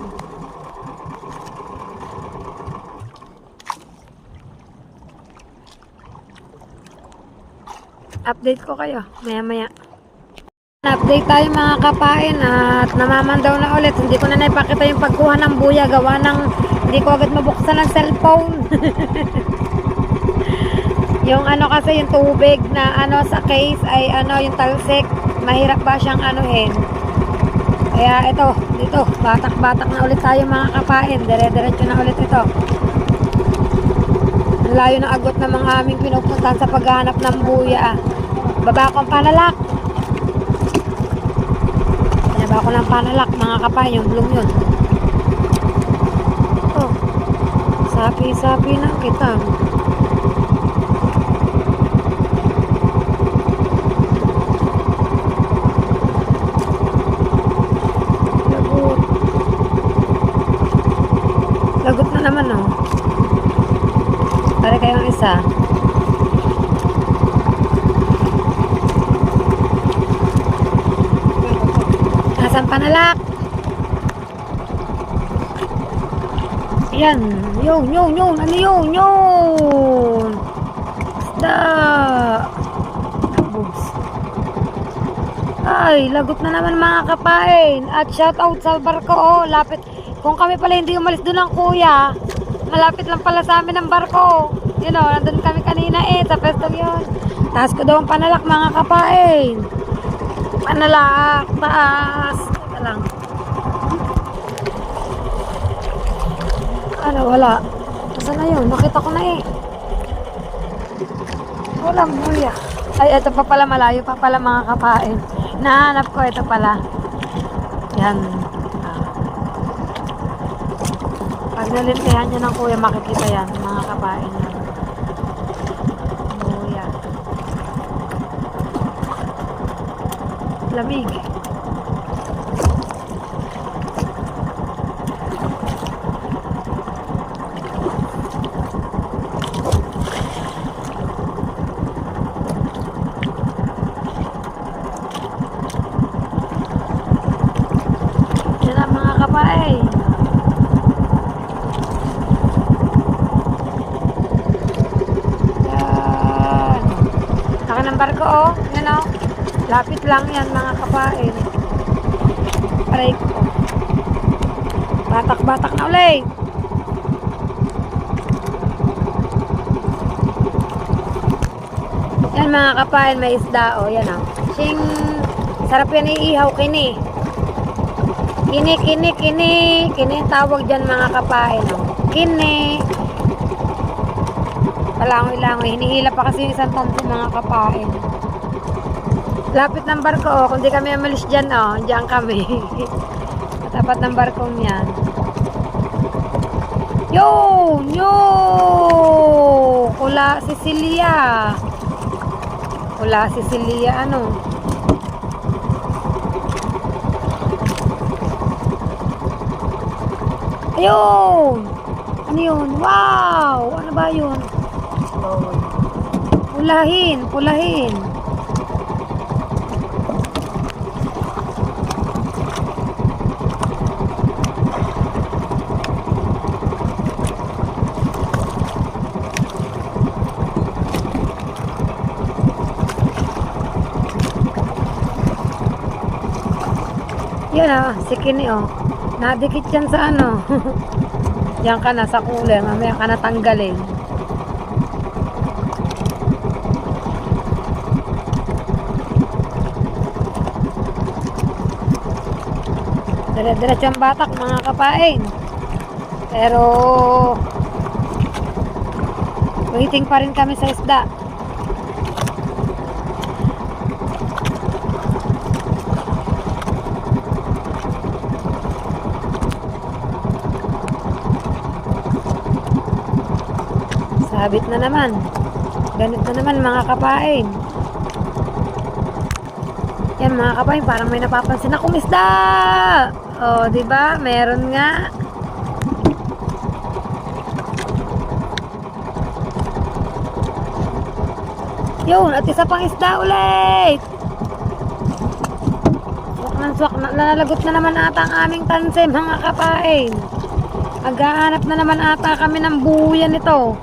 Update ko kayo maya. Update tayo mga kapain at namamandaw na ulit. Hindi ko na naipakita yung pagkuha ng buya. Gawa ng hindi ko agad mabuksan ng cellphone. Yung kasi yung tubig na sa case ay yung talsik. Mahirap ba siyang anuhin. Kaya dito, batak-batak na ulit tayo mga kapain. Dire-diretso na ulit ito. Ang layo ng agot ng mga aming pinupuntahan sa paghahanap ng buya. Baba akong panalak. Binaba ko ng panalak mga kapain, yung blong yun. Sapi-sapi na kita. Lagot. Lagot na naman, oh. Pare kayong isa. Nasaan panalak? Yan. Yun. Ano yun? Yun. Isda. Bugs. Ay, lagot na naman mga kapain. At shout out sa barko, oh. Lapit. Kung kami pala hindi umalis doon ng kuya, malapit lang pala sa amin ang barko. Yun, oh. Nandun kami kanina sa pestong yun. Taas ko daw ang panalak mga kapain. Panalak. Taas. Teka lang. Ano, wala. Saan na yun? Nakita ko na Walang buya. Ay, ito pa pala, malayo pa pala mga kapain. Nahanap ko, ito pala. Yan. Pag nalimpihan nyo ng kuya, makikita yan, mga kapain. Buya. Lamig. Kapain. Yan. Saka ng barko, oh. Yan, oh. Lapit lang yan, mga kapain. Aray ko. Batak-batak na ulit. Yan, mga kapain, may isda, oh. Yan, oh. Sing, sarap yan iihaw, kini. Kini ang tawag dyan mga kapain, oh. Kini. Palangoy-langoy. Hinihila pa kasi yung isang tanso mga kapain. Lapit ng barko, oh. Kung di kami amalis dyan, oh. Diyan kami. Tapat ng barkong yan. Yun! Kula Sicilia. Ano? Ayun! Ano yun? Wow! Ano ba yun? Pulahin. Yan, ah, si Kini, oh. Nadikit yan sa ano. Yan ka na sa cooler. Mamaya ka na tanggalin. Dire-diretso ang batak mga kapain. Pero waiting pa rin kami sa isda. Sabit na naman. Ganit na naman mga kapain. Yan mga kapain, parang may napapansin akong isda. Oh, di ba? Meron nga. Yun, at isa pang isda ulit. Swak na, nalalagot na naman ata ang aming tanse mga kapain. Maghahanap na naman ata kami ng buya nito.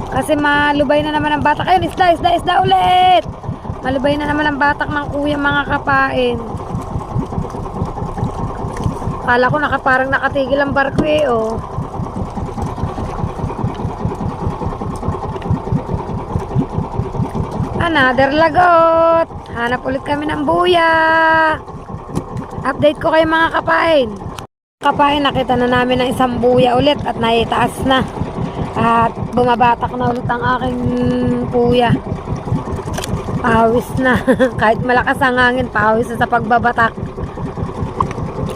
Kasi malubay na naman ang batak. Ayun, isda ulit. Malubay na naman ang batak ng kuya mga kapain. Kala ko parang nakatigil ang barko oh. Another lagot. Hanap ulit kami ng buya. Update ko kayo mga kapain. Kapain, nakita na namin ng isang buya ulit at naitaas na. At bumabatak na ulit ang aking kuya. Pawis na. Kahit malakas ang hangin, pawis na sa pagbabatak.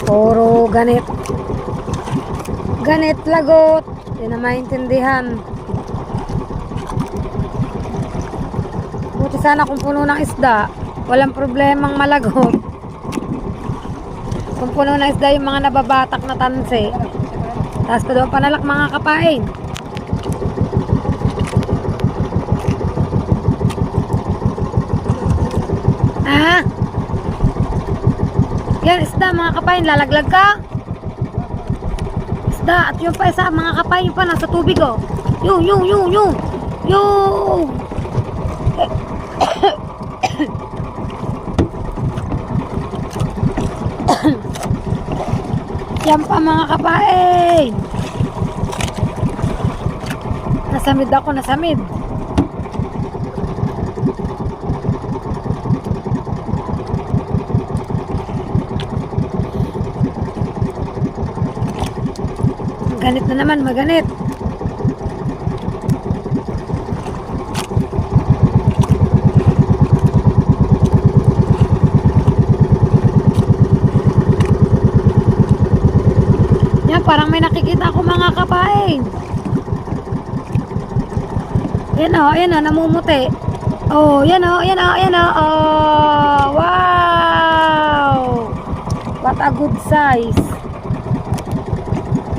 Puro ganit. Ganit lagot. Hindi na maintindihan. Buti sana kung puno ng isda, walang problemang malagot. Kung puno ng isda yung mga nababatak na tanse, tapos ko doon panalak mga kapain. Ah! Yan, isda mga kapain, lalaglag ka? Isda, at yung pa isa mga kapain, yung pa nasa tubig oh. Yung. Yan pa mga kapain. Nasamid ako, nasamid. Maganit na naman, maganit. Yan, parang may nakikita ako mga kapain. Yan o, namumuti. Oh, yan o. Oh, wow! What a good size.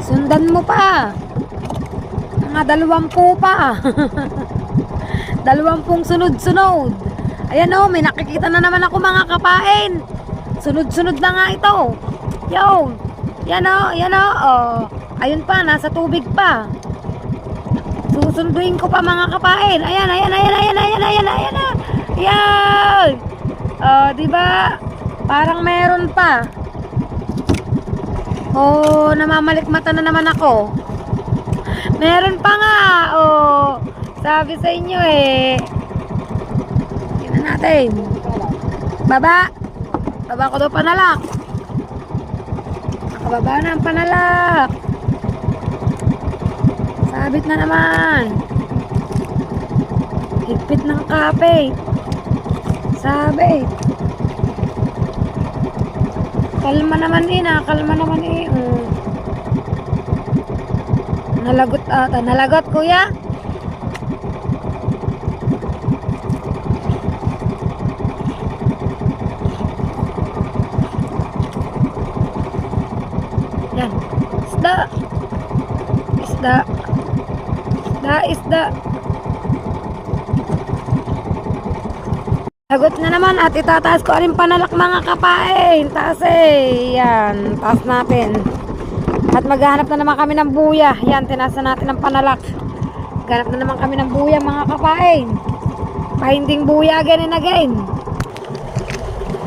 Sundan mo pa. Mga 20 pa. 20 sunod-sunod. Ayan o, may nakikita na naman ako mga kapain. Sunod-sunod na nga ito. Yo. Yan o. Oh, ayun pa, nasa tubig pa. Susunduin ko pa mga kapain. Ayan. Ayan. Oh, diba? Parang meron pa. Oh, namamalikmata na naman ako. Meron pa nga. Oh, sabi sa inyo eh. Tingnan natin. Baba ko daw panalak. Nakababa na ang panalak. Sabit na naman. Higpit ng kapit. Sabit. Kalma naman eh. Nalagot ata. Nalagot kuya. Yan. Isda. Lagot na naman at itataas ko rin panalak mga kapain. Taas eh. Yan. Taas natin. At maghahanap na naman kami ng buya. Yan. Tinasa natin ang panalak. Maghahanap na naman kami ng buya mga kapain. Pahinding buya again and again.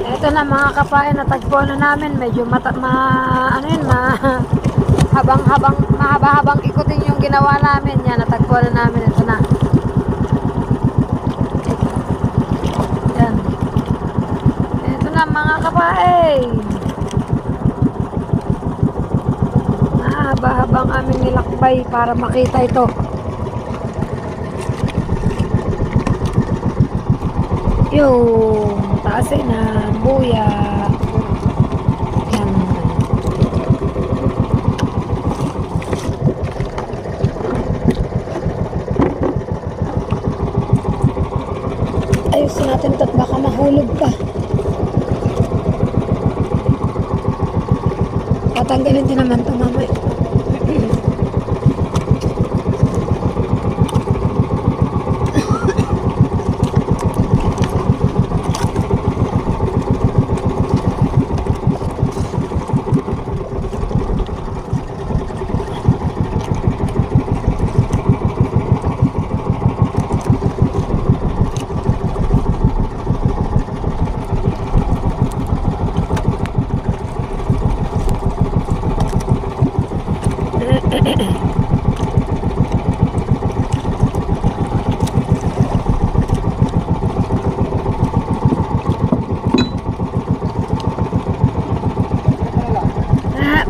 Ito na mga kapain. Natagpuan na namin. Medyo mahaba-habang ikutin yung ginawa namin. Yan. Natagpuan na namin. Ito na. Mga kapain, mahaba-habang aming nilakbay para makita ito. Yung taas na buya. Yan. Ayusin natin ito at baka mahulog pa. Tatanggalin din naman ito mamay.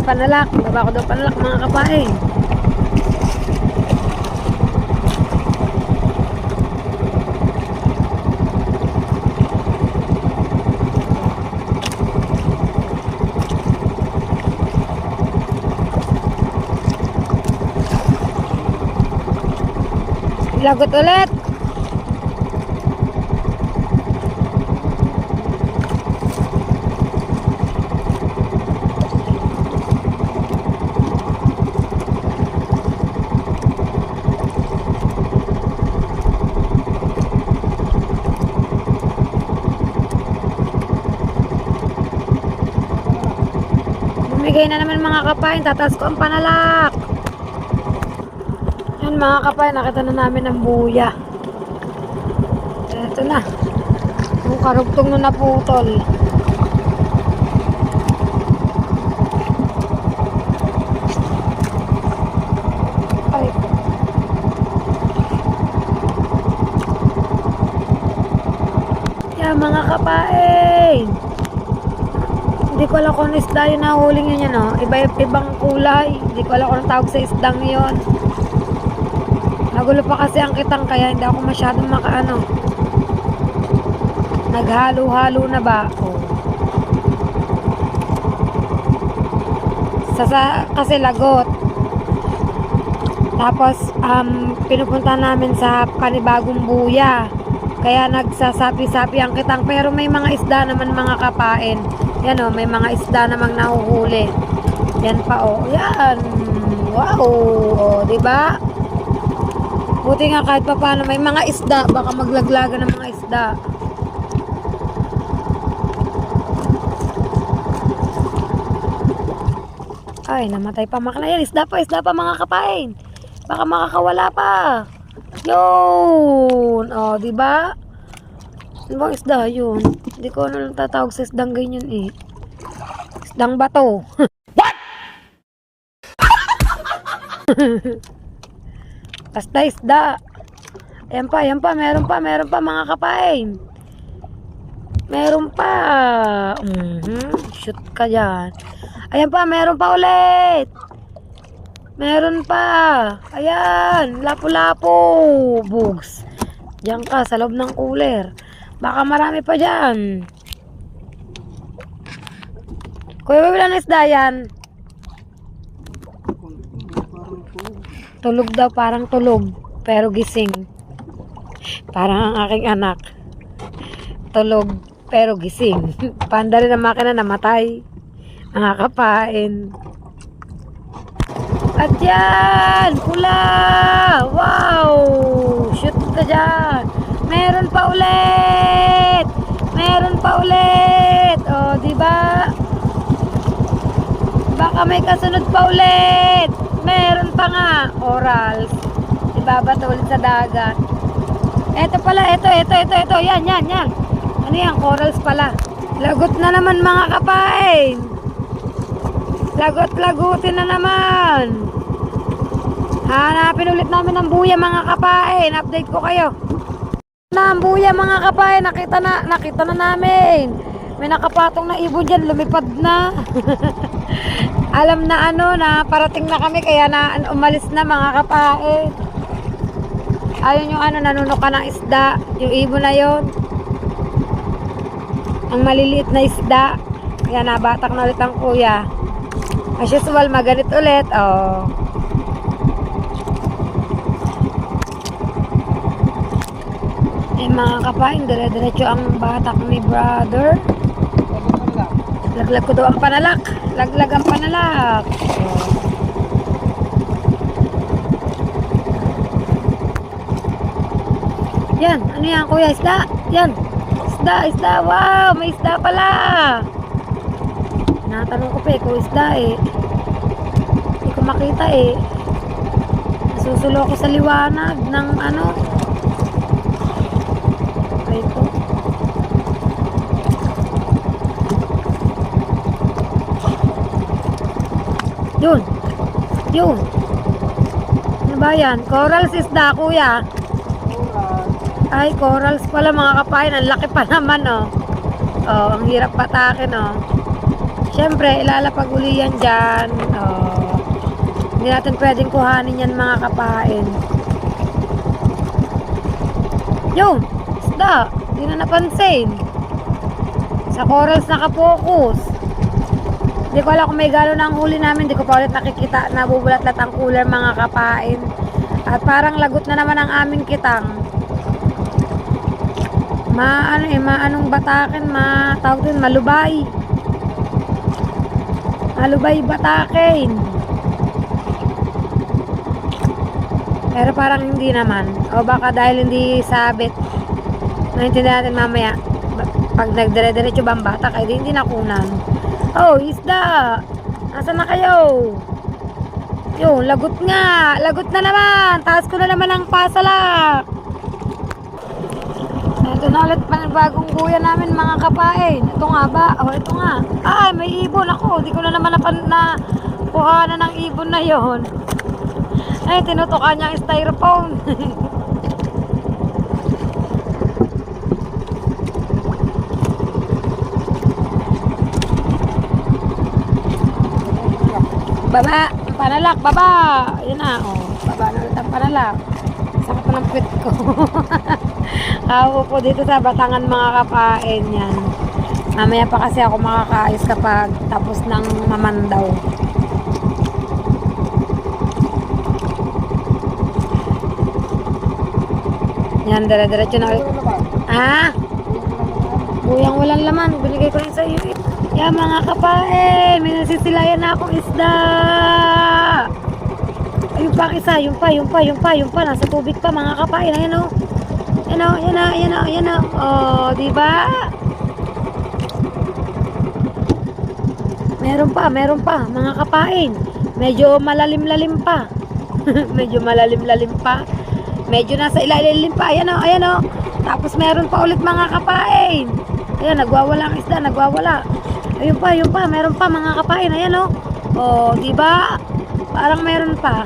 Panalak, baba ko daw panalak mga kapain. Lagot ulit. Bumigay na naman mga kapain, tataas ko ang panalak. Yan mga kapain, nakita na namin ang buya. Ito na. Yung karugtong na naputol. Ay. Yan mga kapain. Hindi ko alam kung isda yung nahuling yun yan, no? Ibang kulay. Hindi ko alam kung anong tawag sa isdang yun. Nagulo pa kasi ang kitang kaya hindi ako masyadong makaano. Naghalo-halo na ba? Oh. Kasi lagot. Tapos, pinupunta namin sa panibagong buya. Kaya nagsasapi-sapi ang kitang. Pero may mga isda naman mga kapain. Yan o, may mga isda namang nahuhuli. Yan pa o. Yan. Wow. O, diba? Buti nga kahit pa paano may mga isda. Baka maglaglaga ng mga isda. Ay, namatay pa makina. Yan, isda pa mga kapain. Baka makakawala pa. Yun. O, diba? Ano bang isda yun? Hindi ko ano lang tatawag sa isdang ganyan eh. Isdang bato. What? Basta isda. Ayan pa. Meron pa mga kapain. Meron pa. Shoot ka dyan. Ayan pa, meron pa ulit. Meron pa. Ayan, lapu-lapu. Bugs. Diyan ka, sa loob ng cooler. Baka marami pa dyan. Kuya, wala na isda yan. Tulog daw, parang tulog. Pero gising. Parang ang aking anak. Tulog, pero gising. Panda rin ang makina namatay. Mga kapain. At yan! Pula! Wow! Shoot ka dyan! Meron pa ulit! Meron pa ulit! O, diba? Baka may kasunod pa ulit! Meron pa nga! Corals. Ibabato ulit sa dagat. Eto pala, eto. Yan. Ano yan? Corals pala. Lagot na naman mga kapain! Lagot-lagutin na naman! Hanapin ulit namin ang buya mga kapain. Update ko kayo. Na ang buya mga kapain, nakita na namin. May nakapatong na ibon dyan, lumipad na. Alam na na parating na kami kaya na umalis na mga kapain. Ayun yung nanunuka ng isda, yung ibon na yon. Ang maliliit na isda. Kaya nabatak na ulit ang kuya. As usual, maganit ulit. Oh. Mga kapain, dire-diretso ang batak ni brother. Laglag ko daw ang panalak. Laglag ang panalak. Yan, ano yan kuya? Isda? Yan. Isda. Wow, may isda pala. Natanong ko pa kung isda hindi ko makita nasusulo ko sa liwanag ng ito. Yun. Ano ba yan? Corals isda, kuya. Ay, corals pala mga kapain. Ang laki pa naman, oh. Oh, ang hirap patakin, oh. Siyempre, ilalapag uli yan dyan. Oh. Hindi natin pwedeng kuhanin yan mga kapain. Yun! Isda! Hindi na napansin. Sa corals nakapokus. Hindi ko alam kung may galo na ang huli namin. Hindi ko pa ulit nakikita. Nabubulat-lat ang cooler mga kapain. At parang lagot na naman ang aming kitang. Maanong batakin, tawag dun, malubay. Malubay batakin. Pero parang hindi naman. O baka dahil hindi sabit. Maintindihan natin mamaya. Pag nagdire-diretso ba ang batak, ay hindi nakunan. Oh, isda! Nasaan na kayo? Yun, lagot nga. Lagot na naman. Taas ko na naman ang pasalak. Ito na ulit bagong kuya namin mga kapain. Ito nga ba? Oh, ito nga. Ay, may ibon ako. Di ko na naman nakuhanan ng ibon na yon. Ay, tinutukan niya ang styrofoam. Baba, panalak, baba. Yan na, oh. Baba na ulit ang panalak. Sakit na ng pit ko. Ako po dito sa Batangan mga kapain yan. Mamaya pa kasi ako makakaayos kapag tapos ng mamandaw. Yan, dire-diretso na ulit. Ah? Buyang walang laman. Binigay ko rin sa iyo. Yan mga kapain, may nasisilayan na akong isda. Ayun pa ang isa, yung pa. Nasa tubig pa mga kapain. Ayan o. Yan o. Oh, diba? Meron pa mga kapain. Medyo malalim-lalim pa. Medyo nasa ilalim pa. Ayan o. Tapos meron pa ulit mga kapain. Ayan, nagwawala ang isda, nagwawala. Ayun pa, meron pa mga kapain. Ayan o. Oh, diba? Parang meron pa.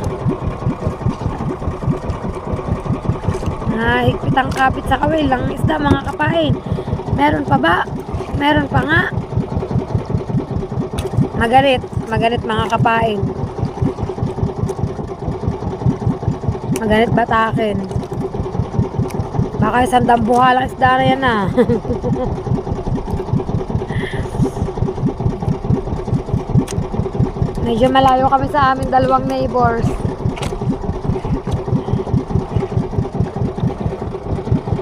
Higpit ang kapit sa kawil lang isda mga kapain. Meron pa ba? Meron pa nga. Magalit mga kapain. Magalit batakin. Baka isang dambuhalang isda na yan ah. Medyo malayo kami sa aming dalawang neighbors.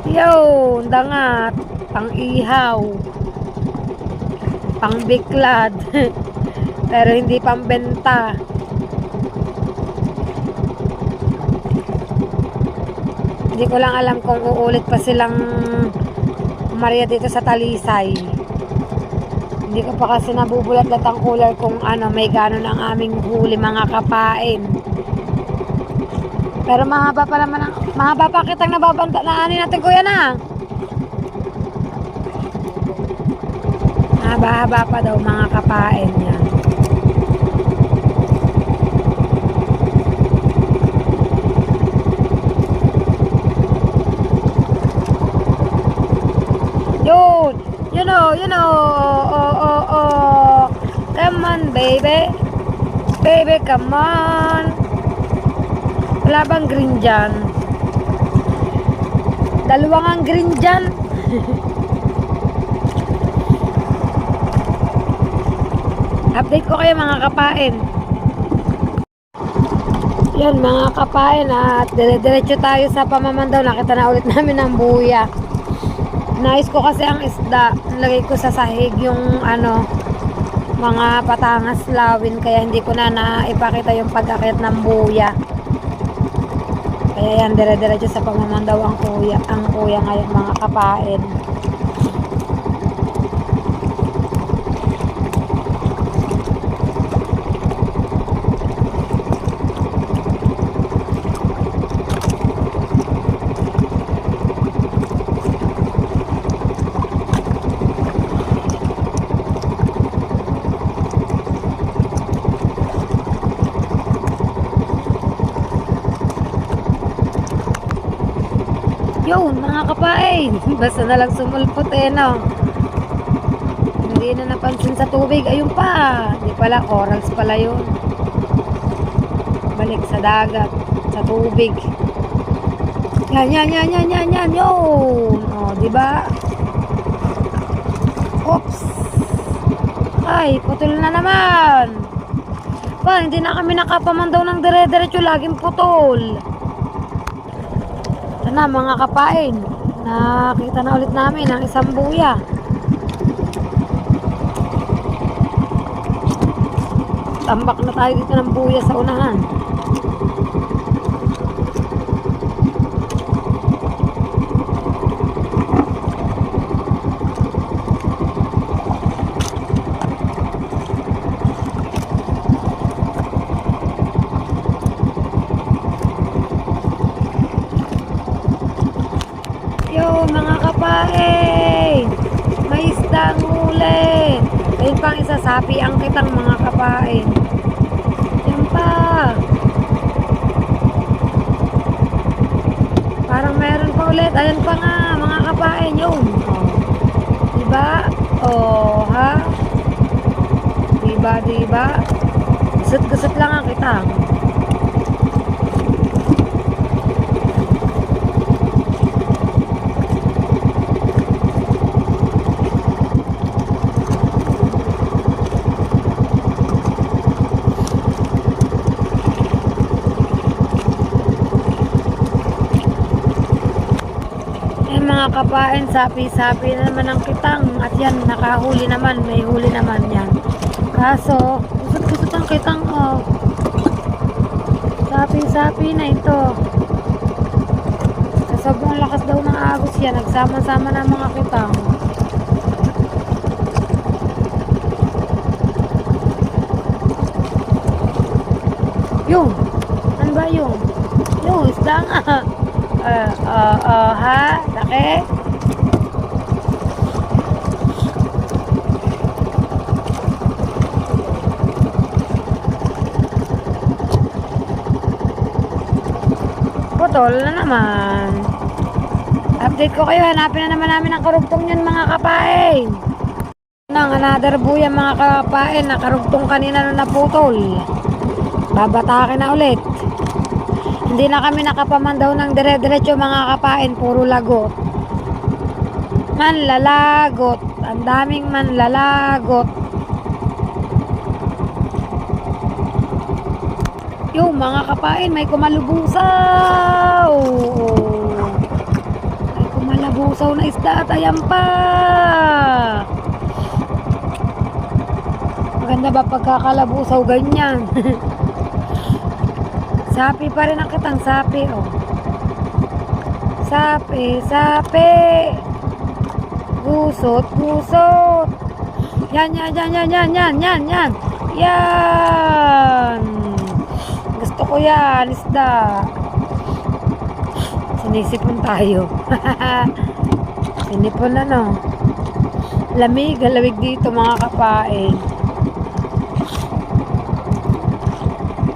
Yun, dangat, pang-ihaw, pang-biklad, pero hindi pambenta. Hindi ko lang alam kung uulit pa silang Maria dito sa Talisay. Hindi ko pa kasi nabubulat-lat ang cooler kung may ganon ang aming huli mga kapain. Pero mahaba pa kitang nababanta na ani natin kuya na. Mahaba pa daw mga kapain yan. You know, come on baby, come on. Wala bang green dyan? Dalawang ang green dyan. Update ko kayo mga kapain. Yan mga kapain at dire-diretso tayo sa pamamandaw. Nakita na ulit namin ang buya. Nais ko kasi ang isda. Nalagay ko sa sahig yung mga patangas lawin. Kaya hindi ko na naipakita yung pag-akit ng buya. Kaya yan, dire-diretso sa pamamandaw ang kuya ngayon mga kapain. Yun, mga kapain. Basta na lang sumulpot no. Hindi na napansin sa tubig. Ayun pa. Hindi pala, corals pala yun. Balik sa dagat. Sa tubig. Yan. Yun. O, diba? Oops. Ay, putol na naman. Pa, hindi na kami nakapamandaw ng dire-diretso. Laging putol. na mga kapain. Nakita na ulit namin ang isang buya. Tambak na tayo dito ng buya sa unahan. Yo mga kapain, may isdang huli. Ayun pang isa, sapi ang kitang mga kapain. Yan pa. Parang meron pa ulit. Ayan pa nga mga kapain. Yun. Diba? Oh, ha? Diba? Gusot-gusot lang ang kitang. Mga kapain, sapi-sapi na naman ang kitang at yan, nakahuli naman, may huli naman yan. Kaso, kusot-kusot ang kitang, oh. Sapi-sapi na ito. Sa sobrang lakas daw ng agos yan, nagsama-sama na ang mga kitang. Yung, ano ba yung? Yung, isda nga. Ha? Laki? Putol na naman. Update ko kayo. Hanapin na naman namin ang karugtong yun mga kapain. Nang another buya mga kapain. Nakarugtong kanina nung naputol. Babatakin na ulit. Hindi na kami nakapamandaw ng dire-diretso mga kapain, puro lagot. Manlalagot. Ang daming manlalagot. Yung mga kapain, may kumalubusaw. May kumalabusaw na isda at ayan pa. Maganda ba pagkakalabusaw ganyan? Sapi pa rin ang kitang sapi, oh. Sapi. Gusot. Yan. Yan. Gusto ko yan, isda. Sinisipon tayo. Sinipon na, no. Lamig dito mga kapain.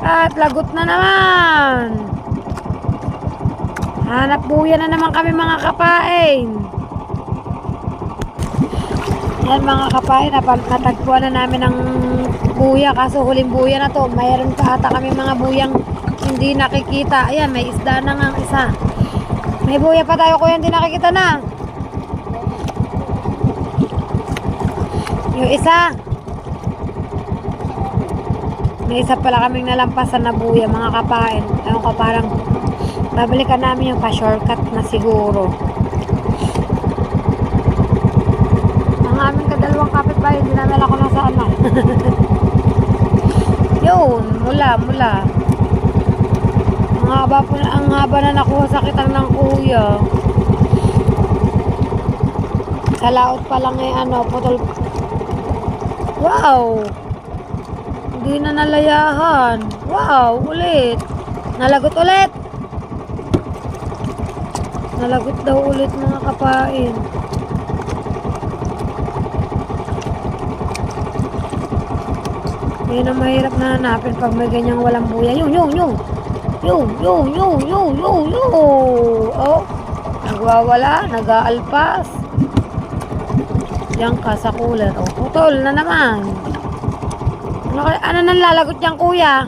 At lagot na naman. Hanap buya na naman kami mga kapain. Yan mga kapain, natagpuan na namin ng buya. Kaso huling buya na to. Mayroon pa ata kami mga buyang hindi nakikita. Ayan, may isda na nga isa. May buya pa tayo kuya, hindi nakikita na. Yung isa. May isa pala kaming nalampasan na buya mga kapain. Ewan ko, parang babalikan namin yung pa-shortcut na siguro. Ang aming kadalawang kapitbahay, hindi namin ako nasaan na. Yun, mula. Ang haba na nakuha sa kitang ng kuya. Sa laot pa lang putol. Wow! Hindi na nalayahan. Wow, ulit. Nalagot ulit. Nalagot daw ulit mga kapain. Yan ang mahirap na hanapin pag may ganyang walang buya. Yung. Oh, nagwawala, nag-aalpas. Yan ka sa cooler. Oh, putol na naman. Ano nang lalagot niyang kuya?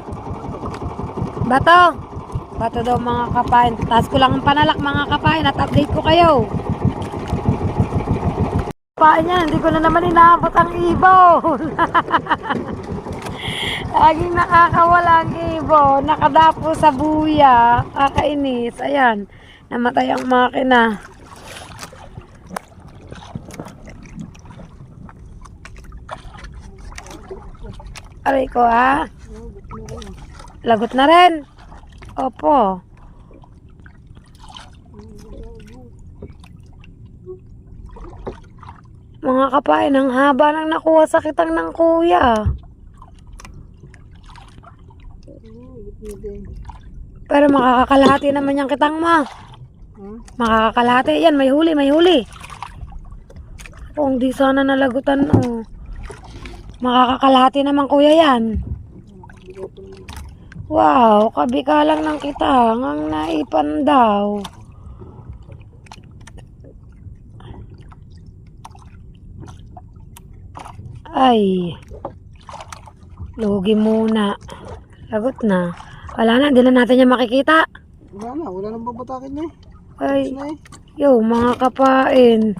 Bato daw mga kapain. Taas ko lang ang panalak mga kapain at update ko kayo. Kapain yan, hindi ko na naman inaabot ang ibon. Laging nakakawala ang ibon. Nakadapo sa buya. Kakainis. Ayan. Namatay ang makina. Aray ko lagot na rin. Opo. Mga kapain, ang haba nang nakuha sa kitang ng kuya. Pero makakakalahati naman yung kitang ma. Makakakalahati. Yan, may huli, may huli. Kung di sana nalagutan, oh. Makakakalahati naman kuya yan. Wow, kabika lang ng kitang. Ang naipan daw. Ay. Lugi muna. Lagot na. Wala na, hindi na natin yung makikita. Wala nang babatakin niya. Ay, yo, mga kapain.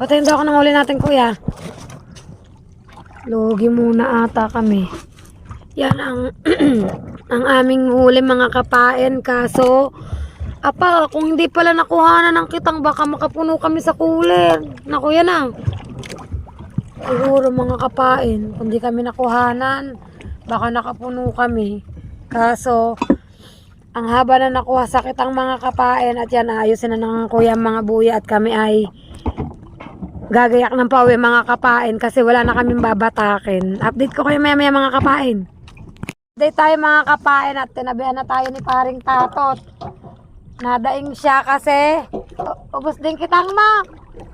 Patayin daw ako ng huli natin, kuya. Lugi muna ata kami. Yan ang ang aming huli, mga kapain. Kaso, kung hindi pala nakuha na ng kitang, baka makapuno kami sa cooler. Naku, yan na. Siguro, mga kapain, kung di kami nakuhanan, baka nakapuno kami. Kaso, ang haba na nakuha sa kitang, mga kapain, at yan, ayusin na ng kuya mga buya, at kami ay gagayak ng pauwi, mga kapain, kasi wala na kaming babatakin. Update ko kayo maya mga kapain. Update tayo, mga kapain, at tinabihan na tayo ni paring Tatot. Nadaing siya kasi ubos din kitang ma.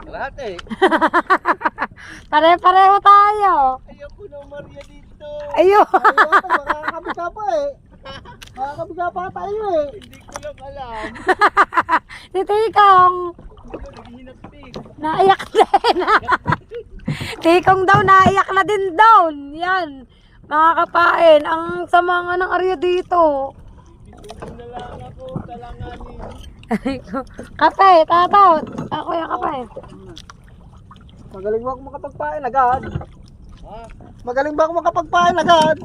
Lahat eh. Pare-pareho tayo. Ayoko na Maria dito. Ayun. Makakabiga pa eh. Makakabiga pa tayo eh. Hindi ko lang alam. Si Tikong. Naghihinapig. Naiyak din. Tikong daw, naiyak na din daw. Yan. Mga kapain, ang sama nga ng area dito. Hindi na lang ako talanganin. Kape, Tatot. Ako yung kape. Magaling ba ako makapagpain agad? Magaling ba ako makapagpain agad?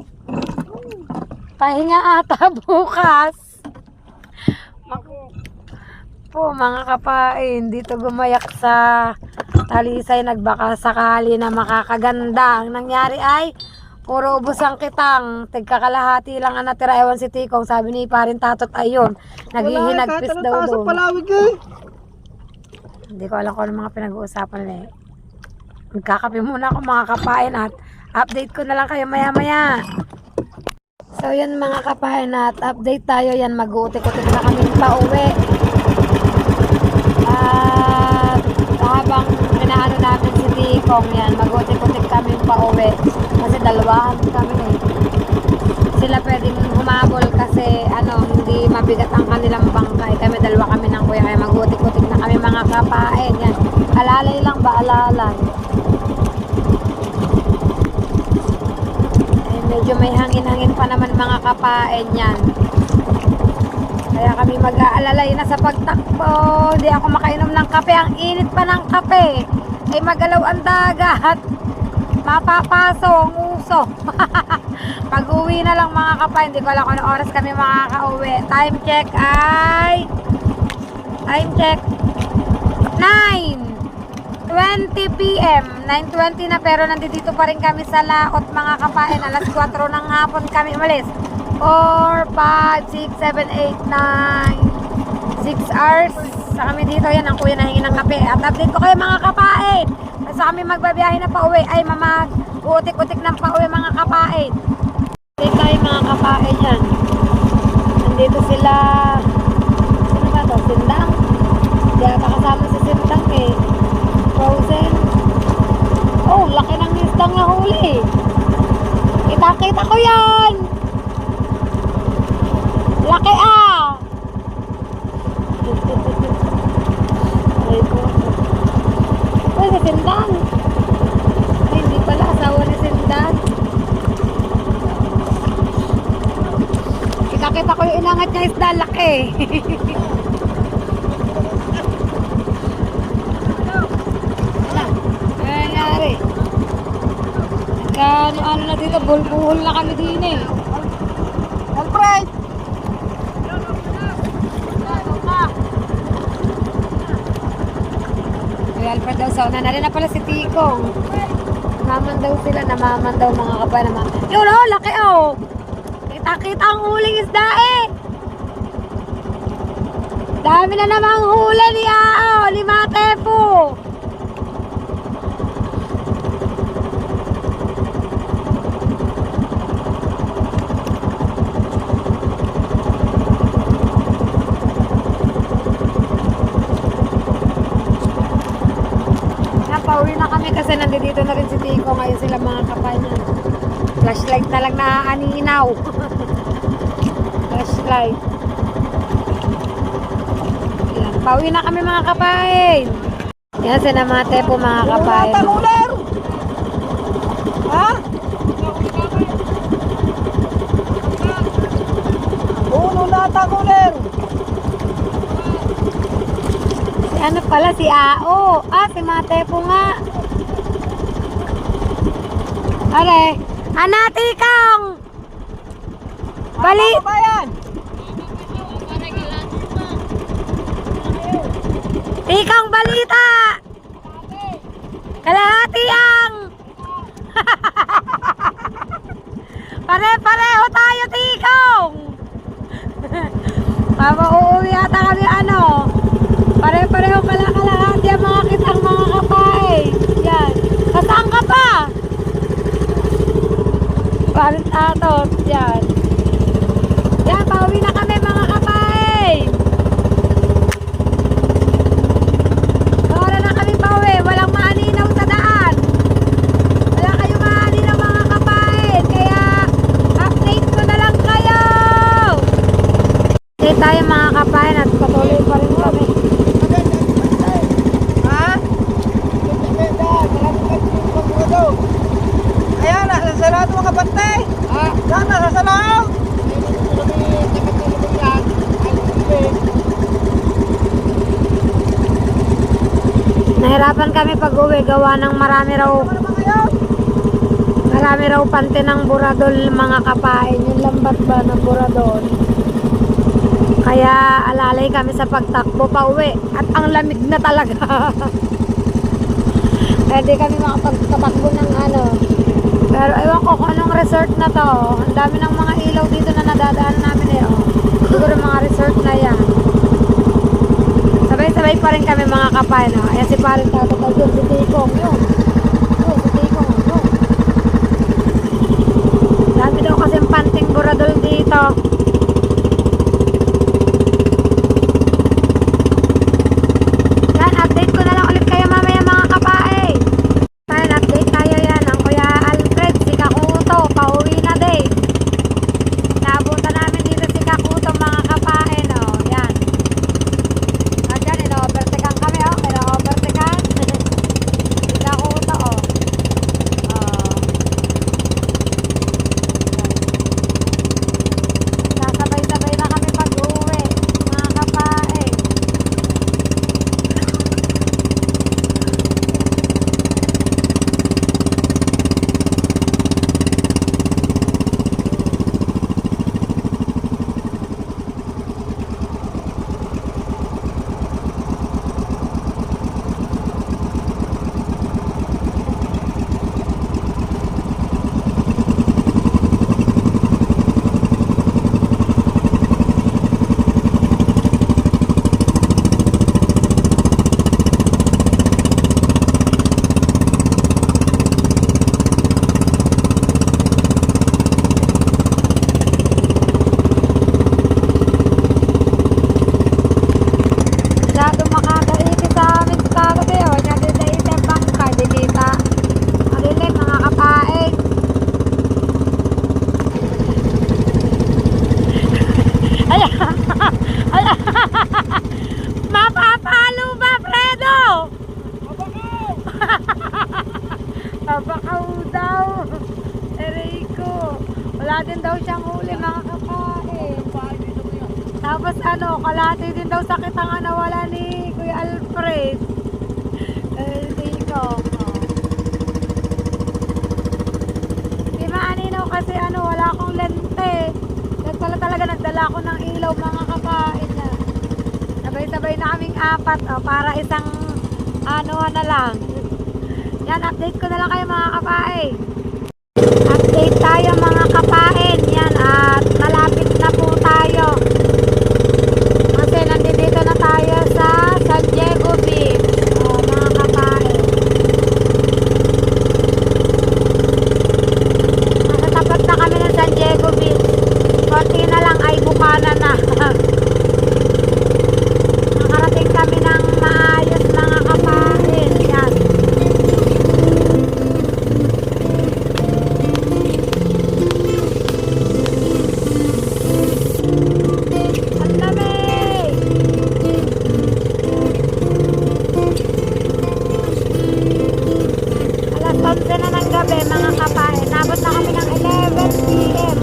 Pahinga ata bukas. Po, mga kapain, dito gumayak sa Talisay, nagbaka sakali na makakaganda. Ang nangyari ay puro ubos ang kitang. Tigkakalahati lang ang natira. Ewan si Tikong, sabi ni parin Tatot, ayun, naghihinagpis daw Wala, doon. palawig eh. Hindi ko alam kung ano mga pinag-uusapan nila. Magkakape muna ako, mga kapain, at update ko na lang kayo maya maya. So yan, mga kapain, at update tayo. Yan, mag-utik-utik na kami pauwi. At habang pinaano namin si Tikong, yan, mag-utik-utik kami pauwi. Kasi dalawahan kami eh. Sila pwedeng humabol kasi hindi mabigat ang kanilang bangkay. Kami dalawa kami ng kuya, kaya mag-utik-utik na kami, mga kapain. Yan, alalay lang ba? Alalay. Eh, medyo may hangin-hangin pa naman, mga kapain, yan. Kaya kami mag-aalalay na sa pagtakbo. Hindi ako makainom ng kape. Ang init pa ng kape. Ay magalaw ang dagat. Mapapaso ang uso. Pag-uwi na lang, mga kapain. Hindi ko alam kung anong oras kami makaka-uwi. Time check 9:20 p.m. 9:20 na, pero nandito pa rin kami sa Laot, mga kapain. Alas 4 ng hapon kami umalis. 4, 5, 6, 7, 8, 9 6 hours sa kami dito. Yan ang kuya nahingi ng kape. At update ko kayo, mga kapain. Basta kami magbabiyahe na pauwi. Ay utik-utik ng pauwi, mga kapain. Update tayo, mga kapain, yan. Nandito sila. Sino ba to? Sindang? Hindi ata kasama si Sindang eh. Frozen. Oh, laki ng isdang na huli. Kita-kita ko yan. Laki Ay ko. Uy, si Sindang. Ay, hindi pala asawa ni Sindang. Kita-kita ko yung inangat niya isda. Laki. Nangyari. Ano na dito, bulbuhol na kami din eh. Alfred! Kuya Alfred daw sa una. Narin na pala si Tikong. Namaman daw sila. Namaman daw mga kapay naman. Yun oh, laki oh. Kita-kita ang huling isda eh. Dami na namang huli ni Ao, ni Matepo. Pauwi na kami kasi nandito na rin si Tiko. Ngayon sila mga kapay niya. Flashlight na lang naaninaw. Flashlight. Yan. Pauwi na kami mga kapay. Yan sinamate po mga kapay. Uler! Ha? Uno nata uler! Ano pala si Ao? Ah, si Matepo nga. Are, anati kang bali. Kabayan! Tikang balita. Kalahati ang. Pare-pareho tayo, Tikong. Baba uuwi ata kami ano. Pare-pareho kalahati ang mga kitang mga kapay. Yan. Kasaan ka pa? Parit atot. Yan. Yan, pauwi na kami mga kapay. Wala na kami pauwi. Walang maaninaw sa daan. Wala kayong maaninaw mga kapay. Kaya, update ko na lang kayo. Update tayo mga kapay at patuloy pa rin kami. Ayan, nasa sarado mga bantay. Saan nasa salaw? Nahirapan kami pag-uwi gawa ng marami raw pante ng buradol mga kapain. Yung lambat ba ng buradol. Kaya alalay kami sa pagtakbo pa uwi. At ang lamig na talaga. Kaya di kami makapagtatakbo ng ano. Pero ewan ko kung anong resort na to. Ang dami ng mga ilaw dito na nadadaan namin eh. Oh. Siguro mga resort na yan. Sabay-sabay pa rin kami mga kapay. No? Ayan si paring tatatay doon. Si Tikong yun. Oh, si Tikong. Oh. Dami daw kasi panting buradol dito. Yan, update ko na lang ulit kayo mamaya mga kapay. Yan, update tayo yan. Ang Kuya Alfred, si Kakuto, pauwi na din. Naabutan namin dito si Kakuto mga kapay. No? Yan. Diyan, ino-overtakean kami. Oh. Ino-overtakean. Si Kakuto. Oh. Sasabay-sabay na kami pag-uwi mga kapay. Masyado makakaiti sa amin sa kagabi. O, niya din sa item bangka. Di kita. Malilim mga kapain. Ayan. Ayan. Mapapalo ba, Fredo? Mabakaw daw. Eriko. Wala din daw siyang huli mga kapain. Tapos ano, kalahati din daw sakit ang nawala ni Kuya Alfred. Dito. Di maaninaw kasi ano, wala akong lente. Nagpala talaga nagdala ako ng ilaw mga kapain na. Sabay-sabay na kaming apat. Oh, para isang ano na lang. Yan, update ko na lang kayo mga kapain. Update tayo mga kapain. Yan, at malapit na po tayo. Kasi nandito na tayo sa San Diego Beach. O, mga kapain. Nakatapat na kami ng San Diego Beach. Konti na lang ay bukana na. Nakarating kami ng maayos mga kapain. Yan. Ang lamig! Alas 11 na ng gabi mga kapain. Nabot na kami ng 11 p.m.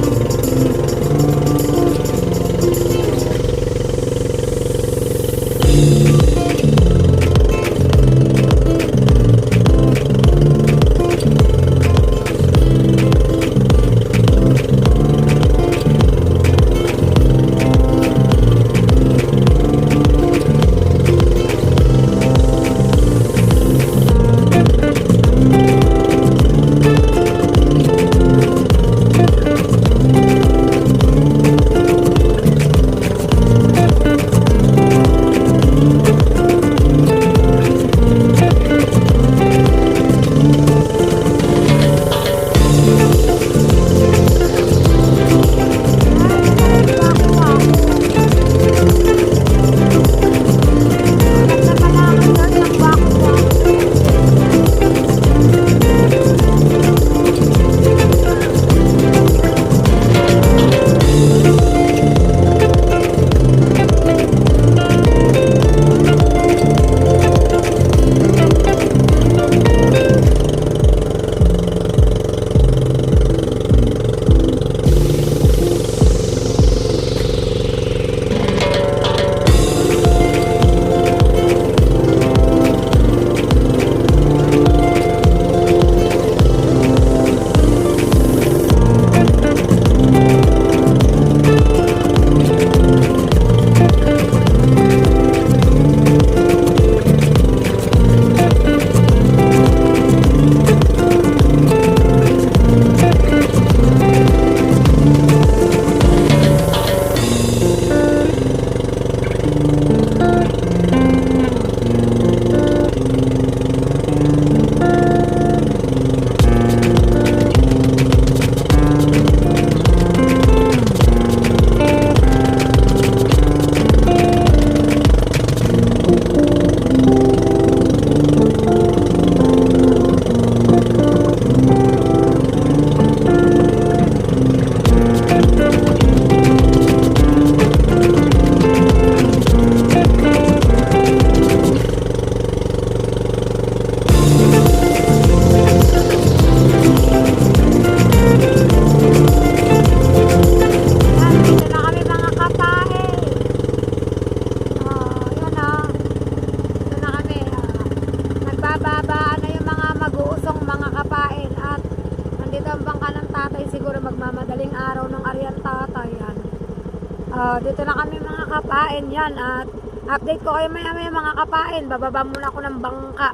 Dito na kami mga kapain yan at update ko kayo maya mga kapain. Bababa muna ako ng bangka.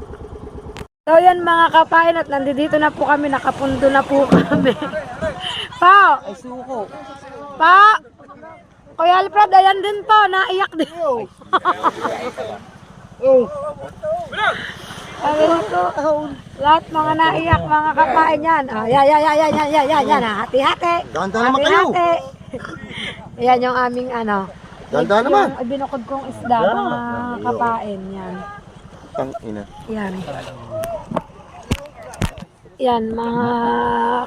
So yan mga kapain at nandito na po kami, nakapundo na po kami. Pa! Ay, suko. Pa! Kuya Alfred, ayan din po, naiyak din. Oh. Sabi ko, lahat mga naiyak mga kapain yan. Yan, hati-hati. Ganda naman kayo. Ayan yung aming ano. Ganda naman. Yung binukod kong isda, mga kapain. Yan. Tang ina. Yan. Yan, mga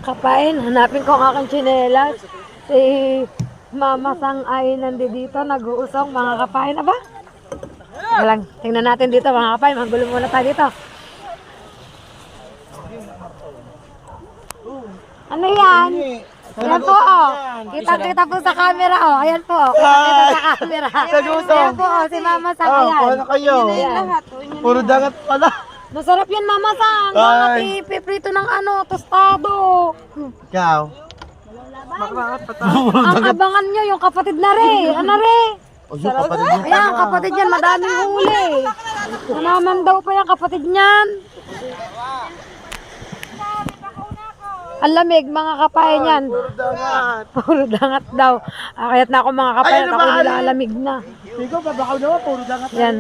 kapain. Hanapin ko ang aking tsinelas. Si Mama Sang ay nandito, nag-uusong mga kapain. Aba? Teka lang, tingnan natin dito mga kapain. Manggulo muna tayo dito. Ano yan? Ayan po, oh. Kita-kita po sa camera, oh. Ayan po, kita sa camera. Ayan po, oh. Si Mama Sang, ayan. Ano kayo? Puro dangat pala. Masarap yan, Mama Sang. Mga piprito ng ano, tostado. Ikaw? Ang abangan nyo, yung kapatid na re. Ano re? O yung kapatid niya. Ayan, kapatid yan, madaming huli. Nanaman daw pa yung kapatid niyan. Ang lamig, mga kapain yan. Puro dangat. Puro dangat daw. Kaya't na ako mga kapain at ako nilalamig na. Bigo, babakaw naman, puro dangat. Yan.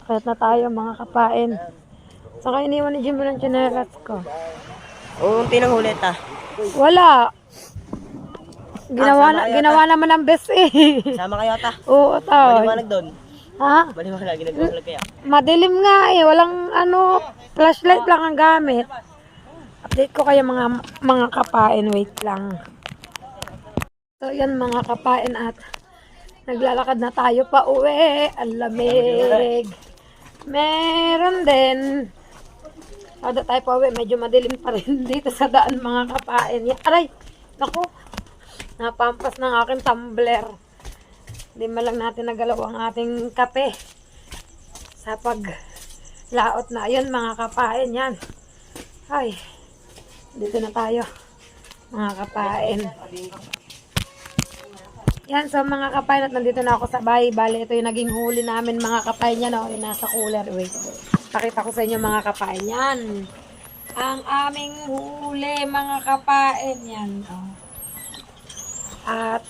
Kaya't na tayo mga kapain. Saka iniwan ni Jimbo ng tsinelas ko. Unti ng hulit ah. Wala. Ginawa naman ang best eh. Sama kayo ata. Oo, tao. Baliwanag doon. Ha? Baliwanag, ginagawa kaya. Madilim nga eh. Walang flashlight lang ang gamit. Update ko kayo mga kapain. Wait lang. So yan mga kapain at naglalakad na tayo pa uwi. Ang lamig. Meron din. Kada tayo pa uwi, medyo madilim pa rin dito sa daan mga kapain. Aray! Naku! Napampas ng aking tumbler. Hindi man lang natin nagalaw ang ating kape. Sa paglaot na. Ayun mga kapain yan. Ay! Dito na tayo. Mga kapain. Yan, so mga kapain at nandito na ako sa bahay. Bali, ito yung naging huli namin mga kapain yan. Yung nasa cooler. Wait. Pakita ko sa inyo mga kapain. Yan. Ang aming huli mga kapain. Yan. Oh. At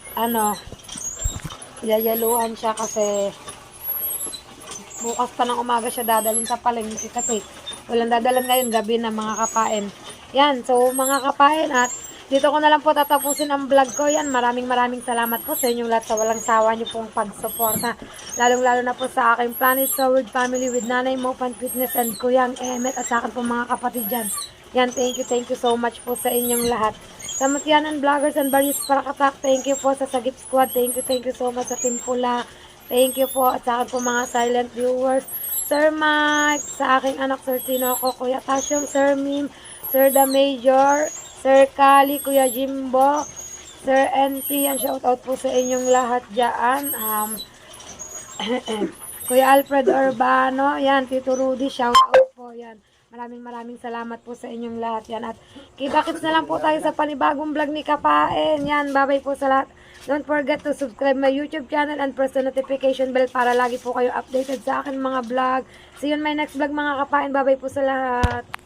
yayaluhan siya kasi bukas pa ng umaga siya dadalhin sa palengke kasi walang dadalan ngayon gabi na mga kapain. Yan. So mga kapain at dito ko na lang po tatapusin ang vlog ko. Yan, maraming salamat po sa inyong lahat sa walang sawa niyo pong pagsuporta. Lalong-lalo na po sa aking Planet Forward family with Nanay Mo Pan Fitness and Kuyang Emet at sa akin po mga kapatid dyan. Yan, thank you so much po sa inyong lahat. Sa Matianan Vloggers and Barrios Parakatak, thank you po sa Sagip Squad. Thank you so much sa Team Pula. Thank you po at sa akin po mga silent viewers. Sir Mike, sa aking anak Sir Sinoco, Kuya Tasyong, Sir Mim, Sir The Major, Sir Kali, Kuya Jimbo, Sir NP, yan shoutout po sa inyong lahat dyan. Kuya Alfred Urbano, yan, Tito Rudy, shoutout po yan. Maraming salamat po sa inyong lahat yan. At kita-kits na lang po tayo sa panibagong vlog ni Kapain. Yan, bye-bye po sa lahat. Don't forget to subscribe my YouTube channel and press the notification bell para lagi po kayo updated sa akin mga vlog. See you in my next vlog mga Kapain. Bye-bye po sa lahat.